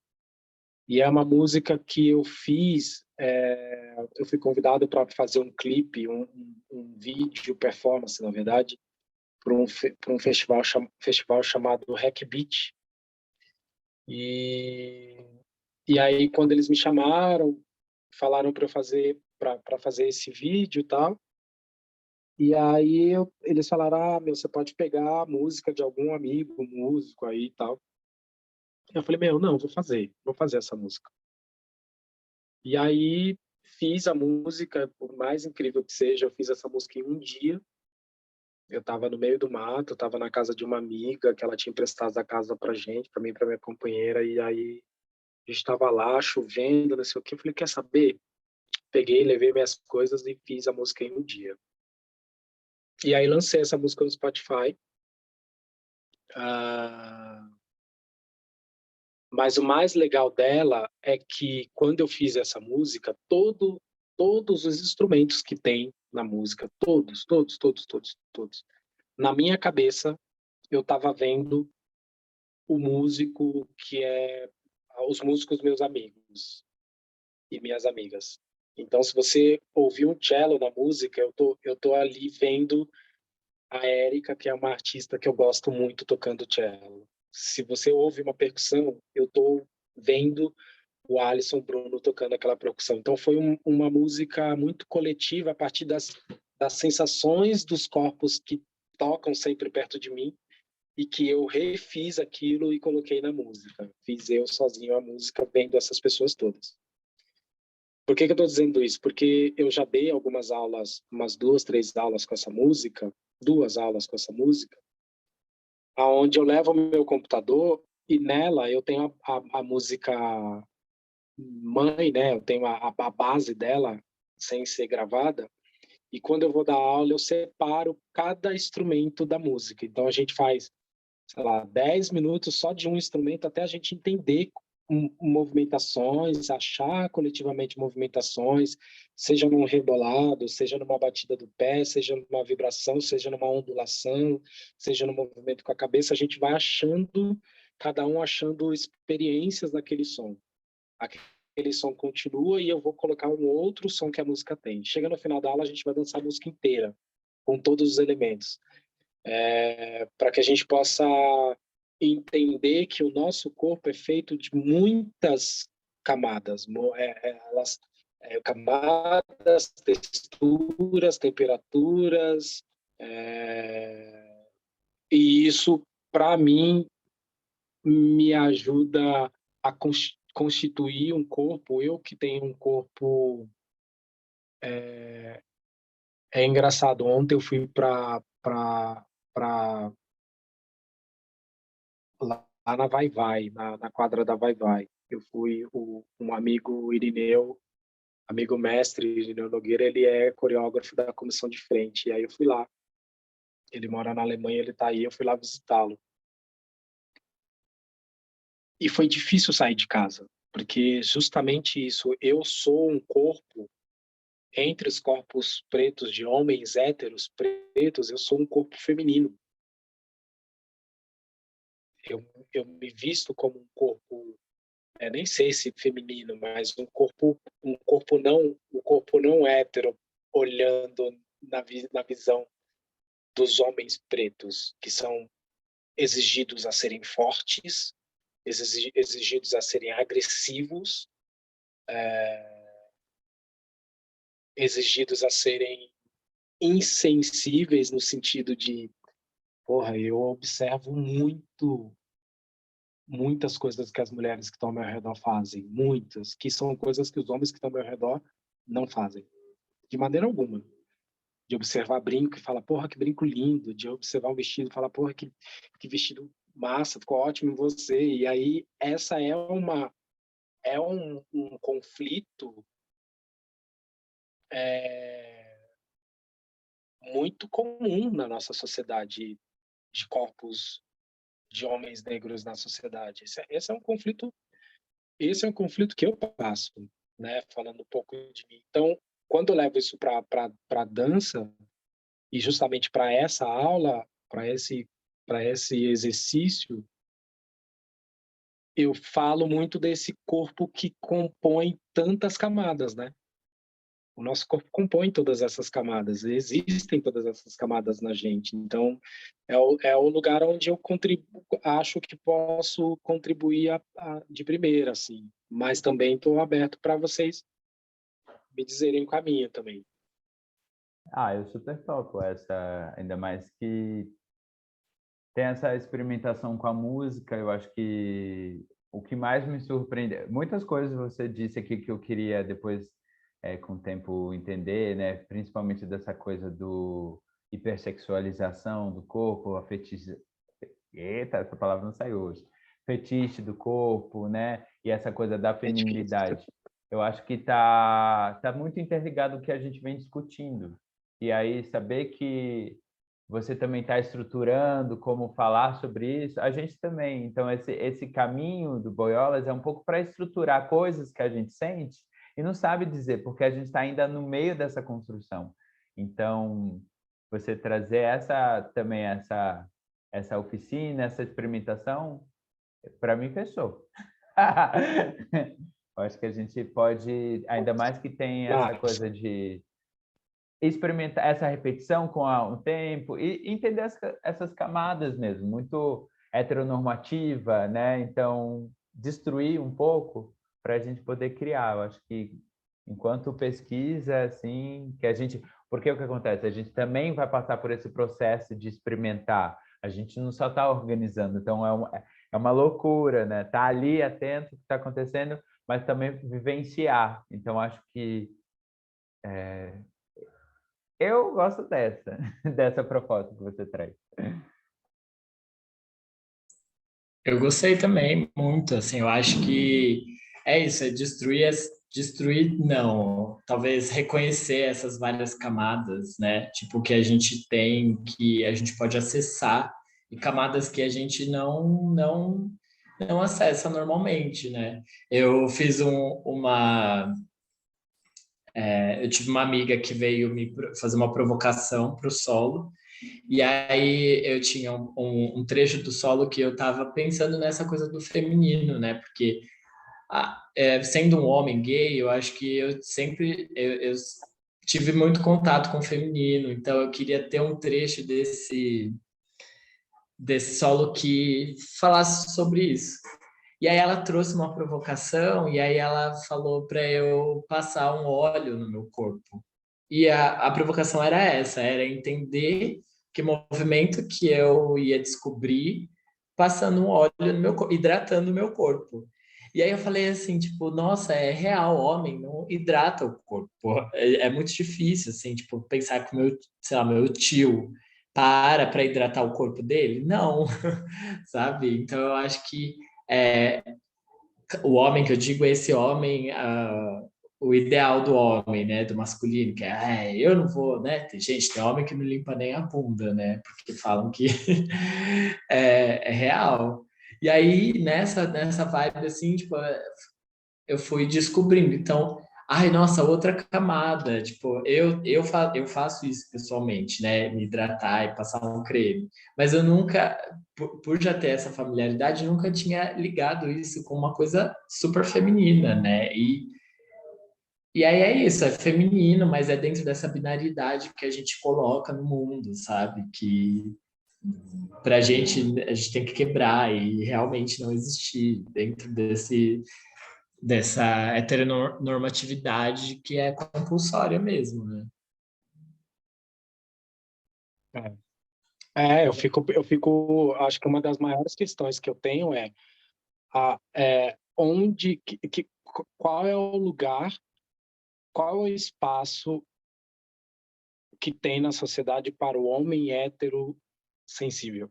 E é uma música que eu fiz, eu fui convidado para fazer um clipe, um vídeo performance, na verdade, para um festival chamado Hack Beat. E aí, quando eles me chamaram, falaram para fazer esse vídeo e tal. E aí eles falaram, você pode pegar a música de algum amigo, músico aí e tal. Eu falei, não, vou fazer essa música. E aí fiz a música, por mais incrível que seja, eu fiz essa música em um dia. Eu estava no meio do mato, estava na casa de uma amiga que ela tinha emprestado a casa para gente, para mim, para minha companheira, e aí a gente estava lá chovendo, não sei o que. Eu falei, quer saber? Peguei, levei minhas coisas e fiz a música em um dia. E aí lancei essa música no Spotify. Mas o mais legal dela é que quando eu fiz essa música, todos os instrumentos que tem na música, todos, na minha cabeça, eu estava vendo o músico que é os músicos meus amigos e minhas amigas. Então, se você ouvir um cello na música, eu tô ali vendo a Érica, que é uma artista que eu gosto muito tocando cello. Se você ouve uma percussão, eu tô vendo o Alisson Bruno tocando aquela percussão. Então, foi uma música muito coletiva a partir das sensações dos corpos que tocam sempre perto de mim e que eu refiz aquilo e coloquei na música. Fiz eu sozinho a música, vendo essas pessoas todas. Por que eu estou dizendo isso? Porque eu já dei algumas aulas, umas 2, 3 aulas com essa música, 2 aulas com essa música, aonde eu levo o meu computador e nela eu tenho a música mãe, né? Eu tenho a base dela sem ser gravada. E quando eu vou dar aula, eu separo cada instrumento da música. Então, a gente faz, sei lá, 10 minutos só de um instrumento até a gente entender movimentações, achar coletivamente movimentações, seja num rebolado, seja numa batida do pé, seja numa vibração, seja numa ondulação, seja no movimento com a cabeça. A gente vai achando, cada um achando experiências naquele som. Aquele som continua e eu vou colocar um outro som que a música tem. Chega no final da aula, a gente vai dançar a música inteira, com todos os elementos, para que a gente possa entender que o nosso corpo é feito de muitas camadas, camadas, texturas, temperaturas, e isso, para mim, me ajuda a constituir um corpo. Eu que tenho um corpo... É engraçado, ontem eu fui para lá na Vai Vai, na quadra da Vai Vai. Eu fui, um amigo Irineu, amigo mestre Irineu Nogueira, ele é coreógrafo da comissão de frente, e aí eu fui lá. Ele mora na Alemanha, ele está aí, eu fui lá visitá-lo. E foi difícil sair de casa, porque justamente isso, eu sou um corpo, entre os corpos pretos de homens héteros pretos, eu sou um corpo feminino. Eu me visto como um corpo, nem sei se feminino, mas um corpo não hétero, olhando na visão dos homens pretos, que são exigidos a serem fortes, exigidos a serem agressivos, exigidos a serem insensíveis, no sentido de, porra, eu observo muitas coisas que as mulheres que estão ao meu redor fazem, muitas, que são coisas que os homens que estão ao meu redor não fazem, de maneira alguma. De observar brinco e falar, porra, que brinco lindo, de observar um vestido e falar, porra, que vestido massa, ficou ótimo em você. E aí, essa é um conflito muito comum na nossa sociedade, de corpos de homens negros na sociedade. Esse é um conflito que eu passo, né? Falando um pouco de mim. Então, quando eu levo isso para dança, e justamente para essa aula, para esse exercício, eu falo muito desse corpo que compõe tantas camadas, né? O nosso corpo compõe todas essas camadas, existem todas essas camadas na gente. Então, é o lugar onde eu acho que posso contribuir de primeira, assim. Mas também estou aberto para vocês me dizerem o caminho também. Eu super topo essa, ainda mais que tem essa experimentação com a música. Eu acho que o que mais me surpreende, muitas coisas você disse aqui que eu queria depois, com o tempo, entender, né? Principalmente dessa coisa do hipersexualização do corpo, a fetiche... Eita, essa palavra não saiu hoje. Fetiche do corpo, né? E essa coisa da feminilidade. Eu acho que tá muito interligado o que a gente vem discutindo. E aí, saber que você também está estruturando como falar sobre isso, a gente também. Então, esse caminho do Boiolas é um pouco para estruturar coisas que a gente sente e não sabe dizer, porque a gente está ainda no meio dessa construção. Então, você trazer essa oficina, essa experimentação, para mim, fechou. Eu acho que a gente pode, ainda mais que tem essa coisa de experimentar essa repetição com o tempo e entender essas camadas mesmo, muito heteronormativa, né? Então, destruir um pouco para a gente poder criar. Eu acho que enquanto pesquisa, assim, que a gente... Porque o que acontece? A gente também vai passar por esse processo de experimentar. A gente não só está organizando, então é uma loucura, né? Tá ali atento ao que está acontecendo, mas também vivenciar. Então, acho que eu gosto dessa proposta que você traz. Eu gostei também muito, assim, eu acho que é isso, é destruir destruir, não. Talvez reconhecer essas várias camadas, né? Tipo, que a gente tem, que a gente pode acessar, e camadas que a gente não acessa normalmente, né? Eu fiz eu tive uma amiga que veio fazer uma provocação para o solo, e aí eu tinha um trecho do solo que eu estava pensando nessa coisa do feminino, né? Porque sendo um homem gay, eu acho que eu sempre eu tive muito contato com o feminino, então eu queria ter um trecho desse solo que falasse sobre isso. E aí ela trouxe uma provocação, e aí ela falou para eu passar um óleo no meu corpo. E a provocação era essa, era entender que movimento que eu ia descobrir passando um óleo no meu corpo, hidratando o meu corpo. E aí eu falei assim, tipo, nossa, é real, homem não hidrata o corpo. É muito difícil, assim, tipo, pensar que sei lá, meu tio para hidratar o corpo dele. Não, sabe? Então eu acho que é, o homem que eu digo é esse homem, o ideal do homem, né, do masculino, que eu não vou, né, tem homem que não limpa nem a bunda, né, porque falam que é real. E aí, nessa vibe, assim, tipo, eu fui descobrindo. Então, ai, nossa, outra camada. Tipo, eu faço isso pessoalmente, né? Me hidratar e passar um creme. Mas eu nunca, por já ter essa familiaridade, nunca tinha ligado isso com uma coisa super feminina, né? E aí é isso, é feminino, mas é dentro dessa binaridade que a gente coloca no mundo, sabe? Que pra gente, a gente tem que quebrar e realmente não existir dentro dessa heteronormatividade que é compulsória mesmo, né? Acho que uma das maiores questões que eu tenho onde, qual é o lugar, qual é o espaço que tem na sociedade para o homem hétero sensível?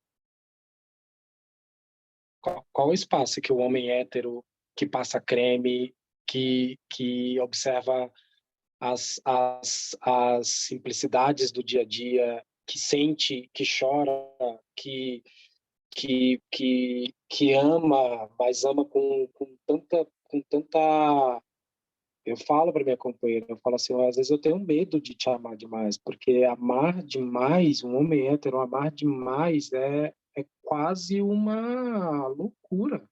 Qual o espaço que o homem hétero que passa creme, que observa as simplicidades do dia a dia, que sente, que chora, que, que ama, mas ama com tanta. Eu falo para minha companheira, eu falo assim, às vezes eu tenho medo de te amar demais, porque amar demais, um homem hétero, amar demais é quase uma loucura.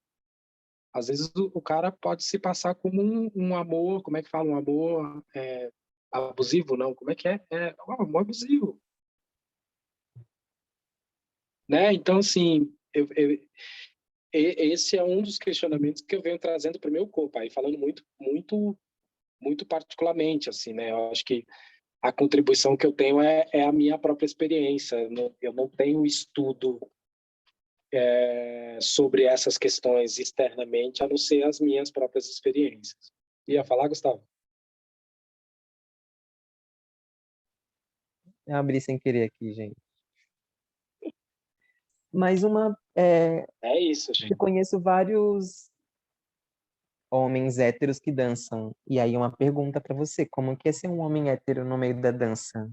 Às vezes o cara pode se passar como um amor, como é que fala? Um amor abusivo, não? Como é que é? É um amor abusivo, né? Então, assim, esse é um dos questionamentos que eu venho trazendo para o meu corpo, aí falando muito particularmente, assim, né? Eu acho que a contribuição que eu tenho é a minha própria experiência. Eu não tenho estudo sobre essas questões externamente, a não ser as minhas próprias experiências. Ia falar, Gustavo? Eu abri sem querer aqui, gente. Mais uma. É isso, Eu gente. conheço vários homens héteros que dançam. E aí, uma pergunta para você: como que é ser um homem hétero no meio da dança?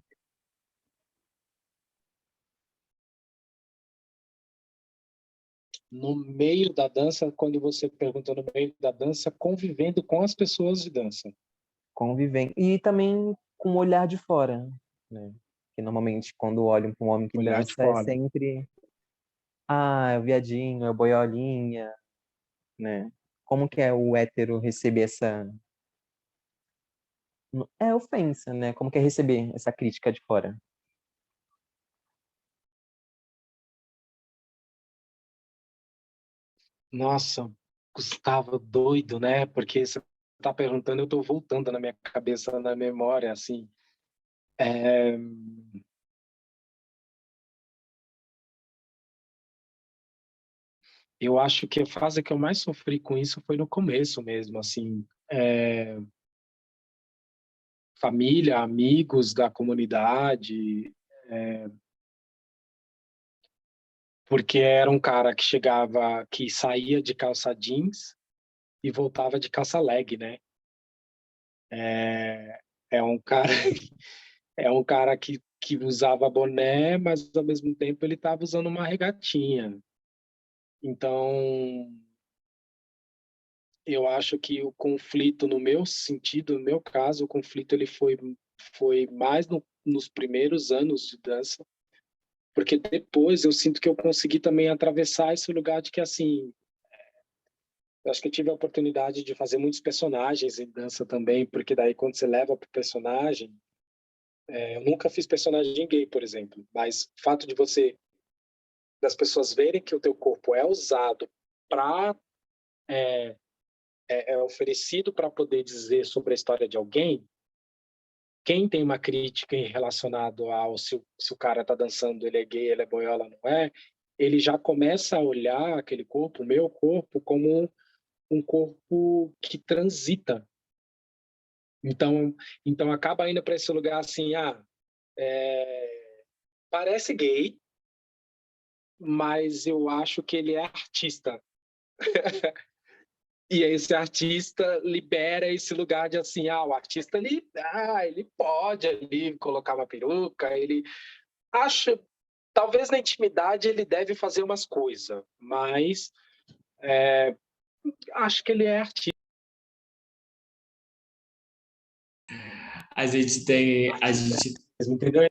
No meio da dança, quando você perguntou no meio da dança, convivendo com as pessoas de dança. Convivendo. E também com o olhar de fora, né? Que normalmente, quando olham para um homem que Olhar de dança, é fora. sempre. Ah, é o viadinho, é o boiolinha, né? Como que é o hétero receber essa. É ofensa, né? Como que é receber essa crítica de fora? Nossa, Gustavo, doido, né? Porque você está perguntando, eu estou voltando na minha cabeça, na memória, assim. É... Eu acho que a fase que eu mais sofri com isso foi no começo mesmo, assim. Família, amigos da comunidade, porque era um cara que chegava, que saía de calça jeans e voltava de calça leg, né? É um cara, é um cara que usava boné, mas ao mesmo tempo ele estava usando uma regatinha. Então, eu acho que o conflito, no meu sentido, no meu caso, o conflito ele foi mais nos primeiros anos de dança, porque depois eu sinto que eu consegui também atravessar esse lugar de que, assim, eu acho que eu tive a oportunidade de fazer muitos personagens em dança também, porque daí quando você leva para o personagem, eu nunca fiz personagem gay, por exemplo, mas o fato de das pessoas verem que o teu corpo é usado para é oferecido para poder dizer sobre a história de alguém, quem tem uma crítica em relacionado ao se o cara está dançando, ele é gay, ele é boiola, não é, ele já começa a olhar aquele corpo, o meu corpo, como um corpo que transita. Então acaba indo para esse lugar assim, parece gay, mas eu acho que ele é artista. E esse artista libera esse lugar de assim, o artista ele pode ali colocar uma peruca, ele acha, talvez na intimidade ele deve fazer umas coisas, mas acho que ele é artista. A gente tem, a gente, Entendeu?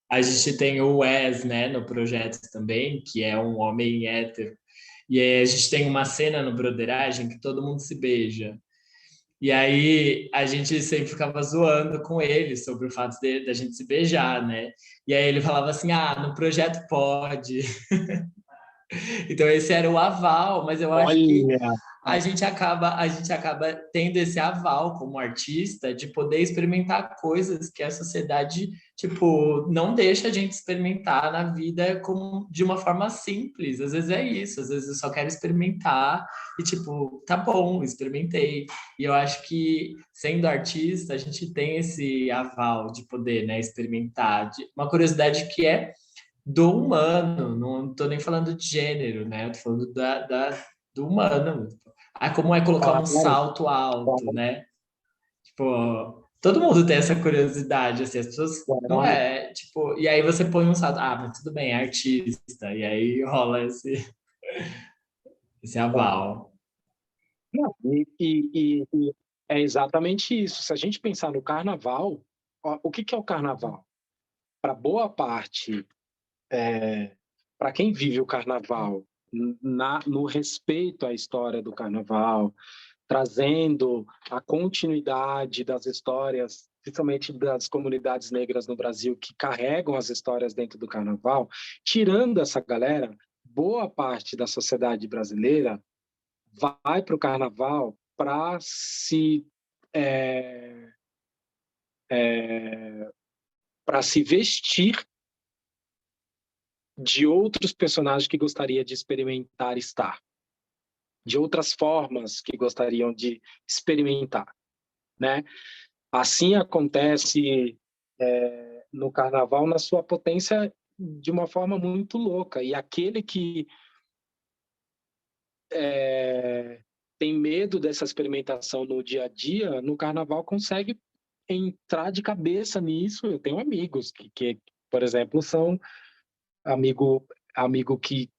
a gente tem o Wes, né, no projeto também, que é um homem hétero. E aí a gente tem uma cena no Broderagem que todo mundo se beija. E aí a gente sempre ficava zoando com ele sobre o fato da gente se beijar, né? E aí ele falava assim, no projeto pode. Então esse era o aval, mas eu acho que Olha, a gente acaba tendo esse aval como artista de poder experimentar coisas que a sociedade, tipo, não deixa a gente experimentar na vida como de uma forma simples. Às vezes é isso, às vezes eu só quero experimentar e tipo, tá bom, experimentei. E eu acho que sendo artista, a gente tem esse aval de poder, né, experimentar. Uma curiosidade que é do humano, não tô nem falando de gênero, né? Eu tô falando do humano. Como é colocar um claro, salto alto, claro, né? Tipo, todo mundo tem essa curiosidade, assim, as pessoas não claro. é, tipo, e aí você põe um salto, mas tudo bem, é artista, e aí rola esse aval. Não, e é exatamente isso. Se a gente pensar no carnaval, o que é o carnaval? Para boa parte, para quem vive o carnaval, no respeito à história do carnaval, trazendo a continuidade das histórias, principalmente das comunidades negras no Brasil que carregam as histórias dentro do carnaval, tirando essa galera, boa parte da sociedade brasileira vai para o carnaval para é, se vestir de outros personagens que gostaria de experimentar estar, de outras formas que gostariam de experimentar, né? Assim acontece no carnaval na sua potência de uma forma muito louca. E aquele que tem medo dessa experimentação no dia a dia, no carnaval consegue entrar de cabeça nisso. Eu tenho amigos por exemplo, são amigo que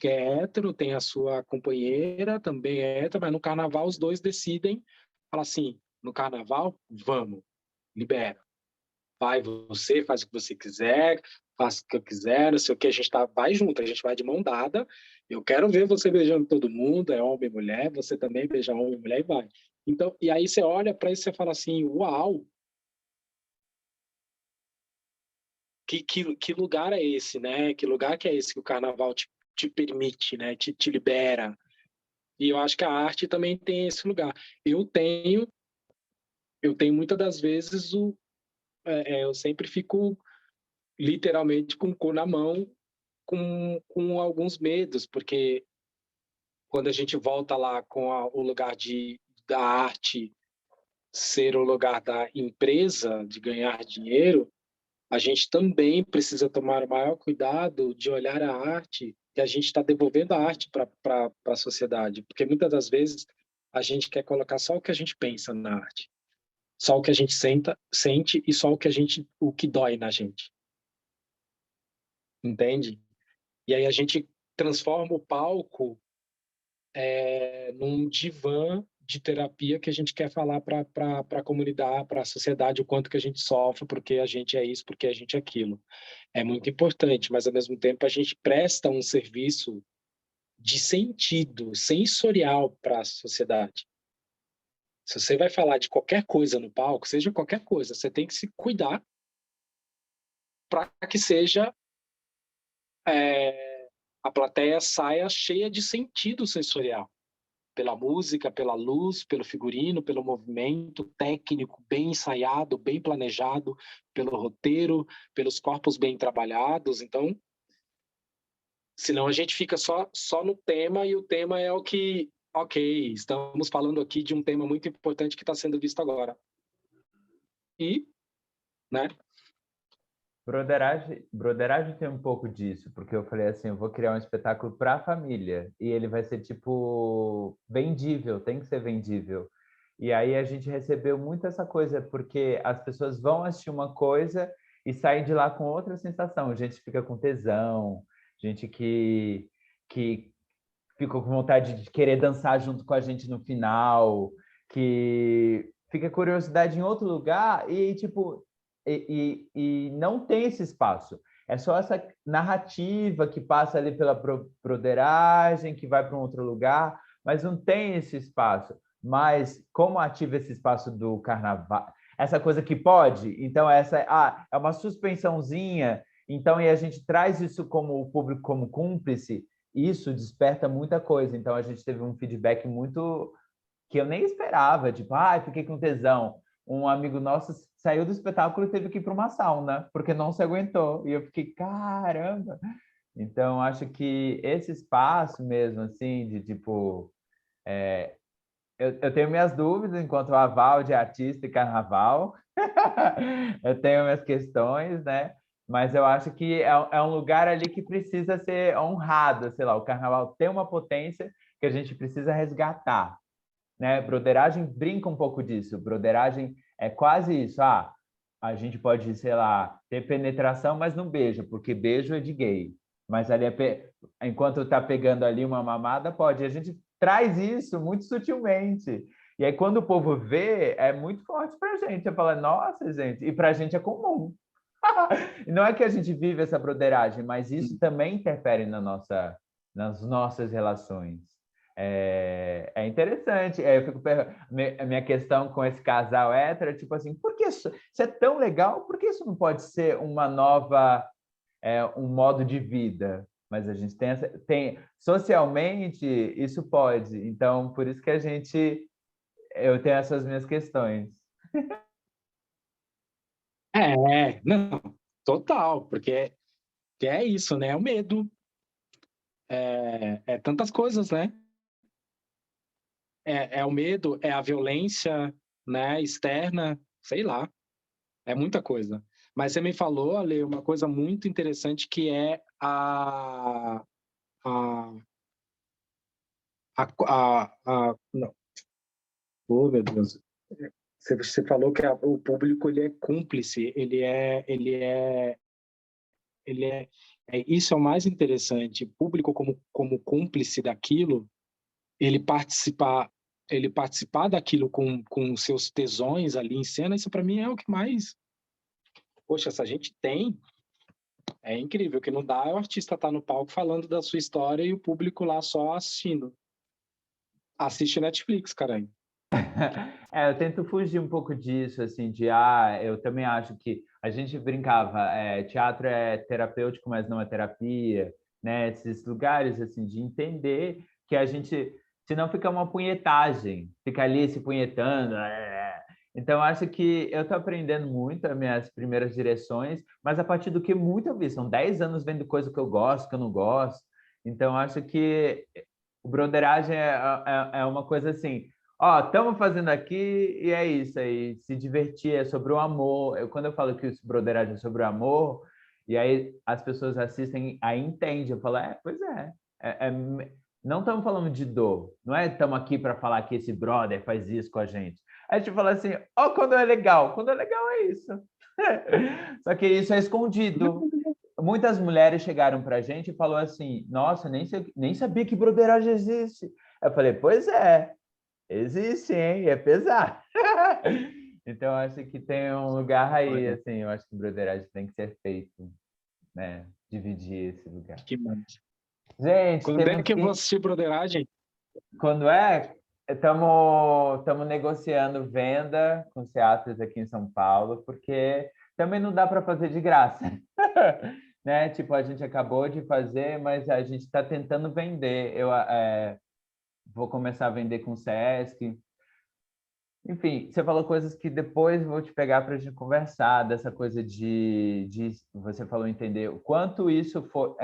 é hétero, tem a sua companheira, também é hétero, mas no carnaval os dois decidem, fala assim, no carnaval, vamos, libera. Vai você, faz o que você quiser, faça o que eu quiser, não sei o que, vai junto, a gente vai de mão dada, eu quero ver você beijando todo mundo, é homem e mulher, você também beija homem e mulher e vai. Então, e aí você olha para isso e fala assim, uau, que lugar é esse, né? Que lugar que é esse que o carnaval te permite, né? Te libera. E eu acho que a arte também tem esse lugar. Eu tenho muitas das vezes eu sempre fico literalmente com o cu na mão, com alguns medos, porque quando a gente volta lá com o lugar da arte ser o lugar da empresa, de ganhar dinheiro, a gente também precisa tomar o maior cuidado de olhar a arte que a gente está devolvendo a arte para a sociedade, porque muitas das vezes a gente quer colocar só o que a gente pensa na arte. Só o que a gente sente e só o que dói na gente. Entende? E aí a gente transforma o palco num divã de terapia que a gente quer falar para a comunidade, para a sociedade, o quanto que a gente sofre, porque a gente é isso, porque a gente é aquilo. É muito importante, mas ao mesmo tempo a gente presta um serviço de sentido sensorial para a sociedade. Se você vai falar de qualquer coisa no palco, seja qualquer coisa, você tem que se cuidar para que seja a plateia saia cheia de sentido sensorial. Pela música, pela luz, pelo figurino, pelo movimento técnico bem ensaiado, bem planejado, pelo roteiro, pelos corpos bem trabalhados. Então, senão a gente fica só no tema, e o tema é o que, ok, estamos falando aqui de um tema muito importante que está sendo visto agora. E, né? Broderagem tem um pouco disso, porque eu falei assim, eu vou criar um espetáculo para a família, e ele vai ser, tipo, vendível, tem que ser vendível. E aí a gente recebeu muito essa coisa, porque as pessoas vão assistir uma coisa e saem de lá com outra sensação. A gente fica com tesão, gente que ficou com vontade de querer dançar junto com a gente no final, que fica curiosidade em outro lugar e, tipo, e não tem esse espaço. É só essa narrativa que passa ali pela broderagem, que vai para um outro lugar, mas não tem esse espaço. Mas como ativa esse espaço do carnaval, essa coisa que pode, então é uma suspensãozinha, então e a gente traz isso como o público como cúmplice, isso desperta muita coisa. Então a gente teve um feedback muito que eu nem esperava, tipo, fiquei com tesão. Um amigo nosso saiu do espetáculo e teve que ir para uma sauna, porque não se aguentou. E eu fiquei, caramba! Então, acho que esse espaço mesmo, assim, de tipo... eu tenho minhas dúvidas enquanto aval de artista e carnaval. Eu tenho minhas questões, né? Mas eu acho que é um lugar ali que precisa ser honrado, sei lá, o carnaval tem uma potência que a gente precisa resgatar, né? Broderagem brinca um pouco disso. Broderagem é quase isso. A gente pode, sei lá, ter penetração, mas não beija, porque beijo é de gay. Mas ali enquanto tá pegando ali uma mamada, pode. E a gente traz isso muito sutilmente. E aí, quando o povo vê, é muito forte pra gente. Eu falo, nossa, gente, e pra gente é comum. E não é que a gente vive essa broderagem, mas isso também interfere nas nossas relações. É interessante. Eu fico a minha questão com esse casal hétero é tipo assim, por que isso é tão legal? Por que isso não pode ser uma nova, um modo de vida? Mas a gente tem socialmente isso pode. Então, por isso que eu tenho essas minhas questões. Não, total, porque é isso, né? É o medo. É tantas coisas, né? É o medo, é a violência, né, externa, sei lá, é muita coisa. Mas você me falou, Ale, uma coisa muito interessante que é não. Oh, meu Deus. Você falou que o público ele é cúmplice, isso é o mais interessante. O público como cúmplice daquilo, ele participar daquilo com seus tesões ali em cena, isso para mim é o que mais... Poxa, essa gente tem... É incrível, o que não dá é o artista estar no palco falando da sua história e o público lá só assistindo. Assiste Netflix, caralho. Eu tento fugir um pouco disso, assim, eu também acho que a gente brincava, teatro é terapêutico, mas não é terapia, né? Esses lugares, assim, de entender que a gente, senão fica uma punhetagem, fica ali se punhetando. Então, acho que eu estou aprendendo muito as minhas primeiras direções, mas a partir do que muito eu vi, são 10 anos vendo coisa que eu gosto, que eu não gosto. Então, acho que o broderagem é uma coisa assim, estamos fazendo aqui e é isso aí, se divertir, é sobre o amor. Quando eu falo que o broderagem é sobre o amor, e aí as pessoas assistem, aí entendem, eu falo, pois é, Não estamos falando de dor. Não é estamos aqui para falar que esse brother faz isso com a gente. A gente fala assim, ó, quando é legal. Quando é legal é isso. Só que isso é escondido. Muitas mulheres chegaram para a gente e falou assim, nossa, nem sabia que broderagem existe. Eu falei, pois é, existe, hein? É pesado. Então, acho que tem um lugar aí, assim, eu acho que broderagem tem que ser feito, né? Dividir esse lugar. Que massa. Gente, Quando é que eu vou assistir Broderagem? quando é? Estamos negociando venda com os teatros aqui em São Paulo, porque também não dá para fazer de graça. Né? Tipo, a gente acabou de fazer, mas a gente está tentando vender. Eu vou começar a vender com o Sesc. Enfim, você falou coisas que depois vou te pegar para a gente conversar, dessa coisa de você falou entender o quanto isso foi,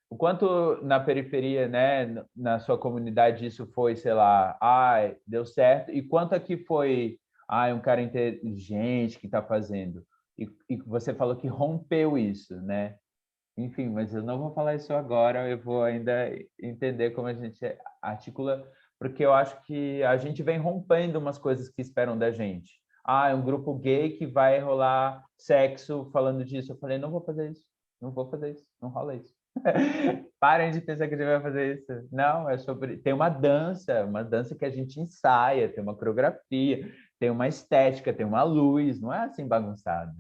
o quanto na periferia, né, na sua comunidade isso foi, sei lá, ai, deu certo, e quanto aqui foi, ai, um cara inteligente que está fazendo. E você falou que rompeu isso, né? Enfim, mas eu não vou falar isso agora, eu vou ainda entender como a gente articula, porque eu acho que a gente vem rompendo umas coisas que esperam da gente. Ah, é um grupo gay que vai rolar sexo falando disso. Eu falei, não vou fazer isso, não vou fazer isso, não rola isso. Parem de pensar que a gente vai fazer isso. Não, é sobre. Tem uma dança que a gente ensaia, tem uma coreografia, tem uma estética, tem uma luz, não é assim bagunçado.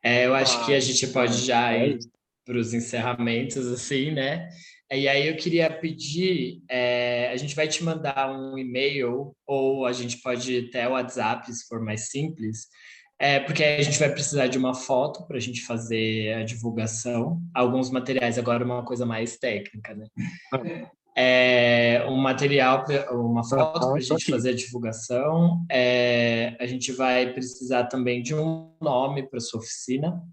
Eu acho que a gente pode já é ir isso. para os encerramentos, assim, né? E aí eu queria pedir, a gente vai te mandar um e-mail ou a gente pode ir até o WhatsApp, se for mais simples, porque aí a gente vai precisar de uma foto para a gente fazer a divulgação. Alguns materiais, agora uma coisa mais técnica, né? Um material, uma foto para a Tô gente aqui. fazer a divulgação. A gente vai precisar também de um nome para sua oficina.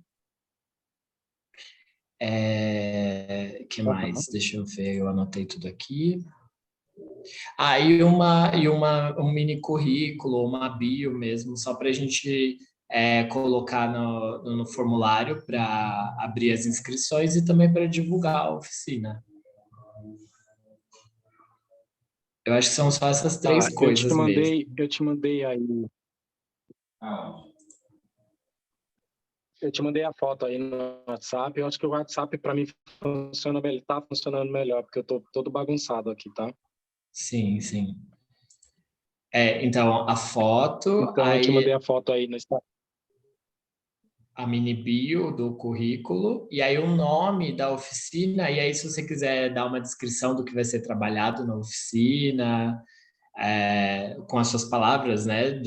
Que mais? Deixa eu ver, eu anotei tudo aqui. Um mini currículo, uma bio mesmo, só para a gente colocar no formulário para abrir as inscrições e também para divulgar a oficina. Eu acho que são só essas três coisas mesmo. Eu te mandei aí. Eu te mandei a foto aí no WhatsApp. Eu acho que o WhatsApp para mim tá funcionando melhor, porque eu tô todo bagunçado aqui, tá? Sim, sim. Então, a foto, Então eu te mandei a foto aí no Instagram. a mini bio do currículo, e aí o nome da oficina, e aí se você quiser dar uma descrição do que vai ser trabalhado na oficina, com as suas palavras, né?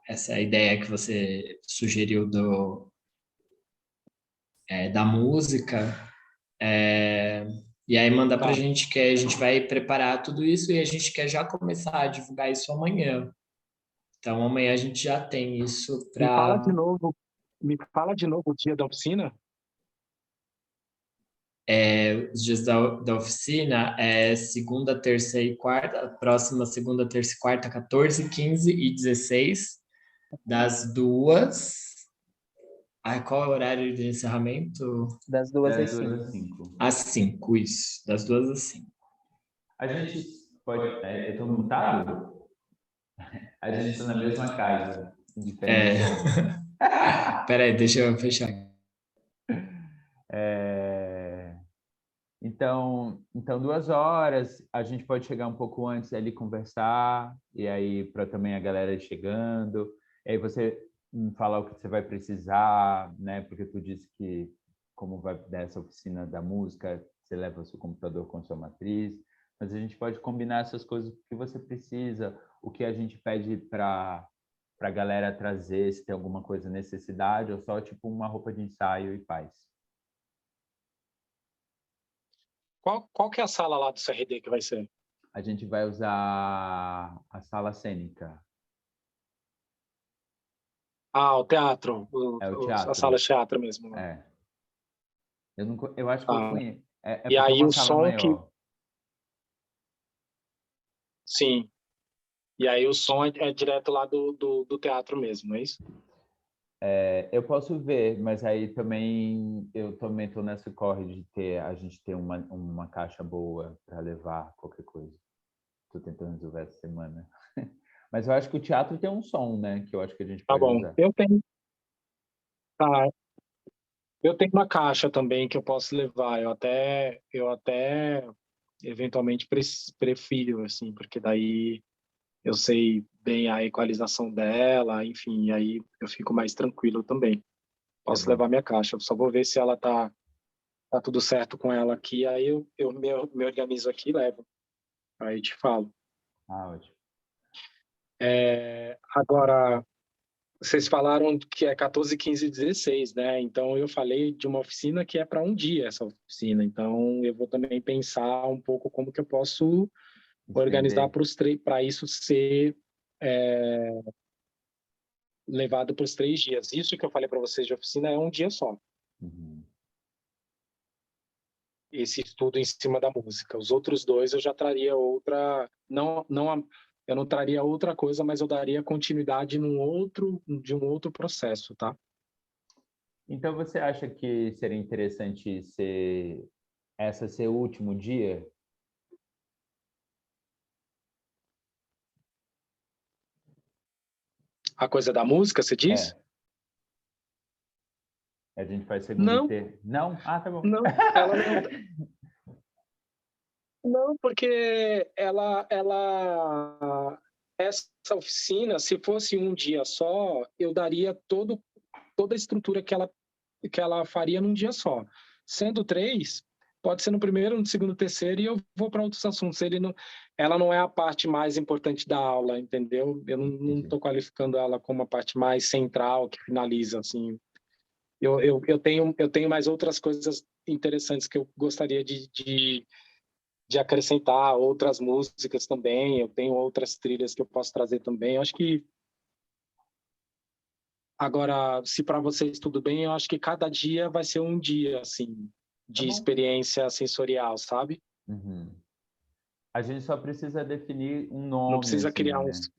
Essa é a ideia que você sugeriu da música, e aí manda para a gente que a gente vai preparar tudo isso e a gente quer já começar a divulgar isso amanhã. Então amanhã a gente já tem isso para... Me fala de novo o dia da oficina. Os dias da oficina segunda, terça e quarta, próxima segunda, terça e quarta, 14, 15 e 16, das 2. Qual é o horário de encerramento? Das 2 às Das 2 5. às 5. Às 5, isso. Das 2 às 5. A gente pode. Eu estou mutado? A gente está na mesma casa, em diferentes zonas. Peraí, deixa eu fechar. Então, 2 horas, a gente pode chegar um pouco antes ali conversar, e aí para também a galera ir chegando, e aí você falar o que você vai precisar, né? Porque tu disse que como vai dar essa oficina da música, você leva o seu computador com sua matriz, mas a gente pode combinar essas coisas que você precisa, o que a gente pede para a galera trazer, se tem alguma coisa necessidade, ou só tipo uma roupa de ensaio e paz. Qual que é a sala lá do CRD que vai ser? A gente vai usar a sala cênica. O teatro. É o A sala teatro. de teatro mesmo. Eu acho que eu conheço. E porque é aí uma o sala som que... maior. Sim. E aí o som é direto lá do teatro mesmo, é isso? Eu posso ver, mas aí também eu também estou nessa corre de a gente ter uma caixa boa para levar qualquer coisa. Estou tentando resolver essa semana. Mas eu acho que o teatro tem um som, né? Que eu acho que a gente Tá pode bom. usar. Tá, eu tenho uma caixa também que eu posso levar. Eu até eventualmente prefiro, assim, porque daí eu sei bem a equalização dela, enfim, e aí eu fico mais tranquilo também. Tá Posso bom. levar minha caixa. Eu só vou ver se ela tá tudo certo com ela aqui, aí eu me organizo aqui e levo. Aí te falo. Ótimo. Agora, vocês falaram que é 14, 15 e 16, né? Então eu falei de uma oficina que é para um dia essa oficina. Então eu vou também pensar um pouco como que eu posso organizar Estender. para isso ser levado para os 3 dias. Isso que eu falei para vocês de oficina é um dia só. Uhum. Esse estudo em cima da música. Os outros 2 eu já traria outra, eu não traria outra coisa, mas eu daria continuidade de um outro processo, tá? Então você acha que seria interessante ser o último dia? A coisa da música, você diz? É. A gente faz segunda e Não, terça. Não? Ah, tá bom. não, ela não. Não, porque essa oficina, se fosse um dia só, eu daria toda a estrutura que ela faria num dia só. Sendo 3, pode ser no primeiro, no segundo, terceiro, e eu vou para outros assuntos. Ela não é a parte mais importante da aula, entendeu? Eu não Entendi. estou qualificando ela como a parte mais central, que finaliza, assim. Eu tenho mais outras coisas interessantes que eu gostaria de acrescentar, outras músicas também. Eu tenho outras trilhas que eu posso trazer também. Eu acho que agora, se para vocês tudo bem, eu acho que cada dia vai ser um dia assim Tá de bom. experiência sensorial, sabe? Uhum. A gente só precisa definir um Não nome, precisa assim, criar né? uns.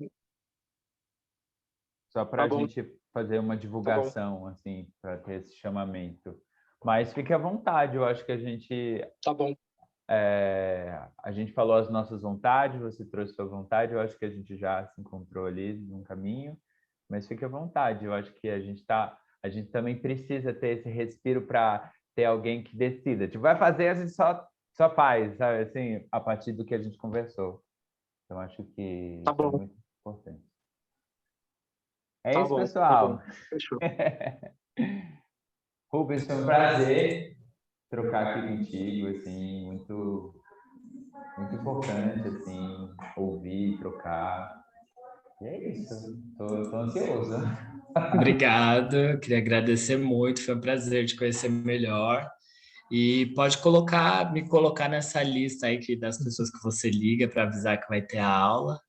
Só para Tá a bom, gente fazer uma tá bom. divulgação, assim, para ter esse chamamento. Mas fique à vontade, eu acho que Tá bom. a gente falou as nossas vontades, você trouxe sua vontade, eu acho que a gente já se encontrou ali num caminho, mas fique à vontade, eu acho que a gente também precisa ter esse respiro para ter alguém que decida. Tipo, vai fazer, a gente só faz, sabe, assim, a partir do que a gente conversou. Então, acho que Tá isso é bom. muito importante. É Tá isso, bom. Tá bom. pessoal. Fechou. Rubens, foi um prazer trocar aqui contigo, assim, muito, muito importante, assim, ouvir, trocar. E é isso. Tô ansioso. Obrigado, queria agradecer muito, foi um prazer te conhecer melhor. E pode me colocar nessa lista aí das pessoas que você liga para avisar que vai ter a aula,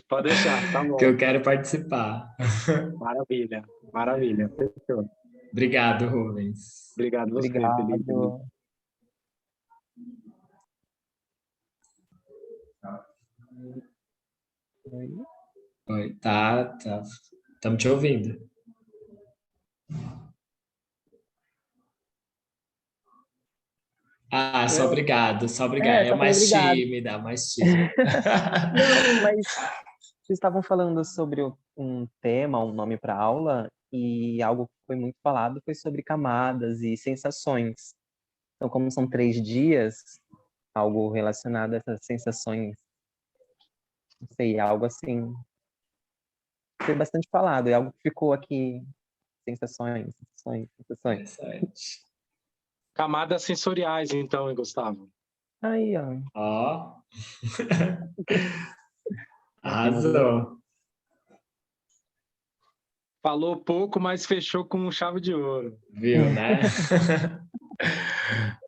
Pode deixar, tá que bom. eu quero participar. Maravilha, maravilha. Fechou. Obrigado, Rubens. Obrigado você, Felipe. Obrigado. Oi. Oi, tá, estamos te ouvindo. Ah, só obrigado. É Só falei mais obrigado. tímida, mais tímida. Não, mas vocês estavam falando sobre um tema, um nome para aula, e algo que foi muito falado foi sobre camadas e sensações. Então, como são 3 dias, algo relacionado a essas sensações, não sei, algo assim, foi bastante falado, é algo que ficou aqui, sensações. Interessante. Camadas sensoriais, então, hein, Gustavo? Aí, ó, Ó, já temos um. arrasou. Falou pouco, mas fechou com chave de ouro. Viu, né?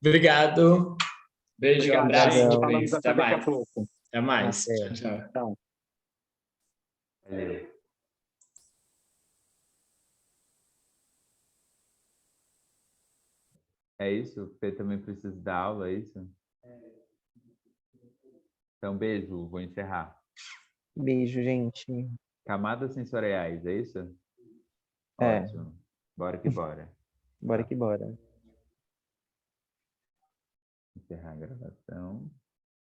Obrigado. Beijo, um Obrigado, abraço, gente. Obrigadão. Falamos Rubens. Até até daqui a mais. pouco. Até mais. Até. Tchau, tchau. Tchau. Valeu. É isso? Você também precisa dar aula, é isso? Então, beijo, vou encerrar. Beijo, gente. Camadas sensoriais, é isso? É. Ótimo. Bora que bora. Bora que bora. Encerrar a gravação.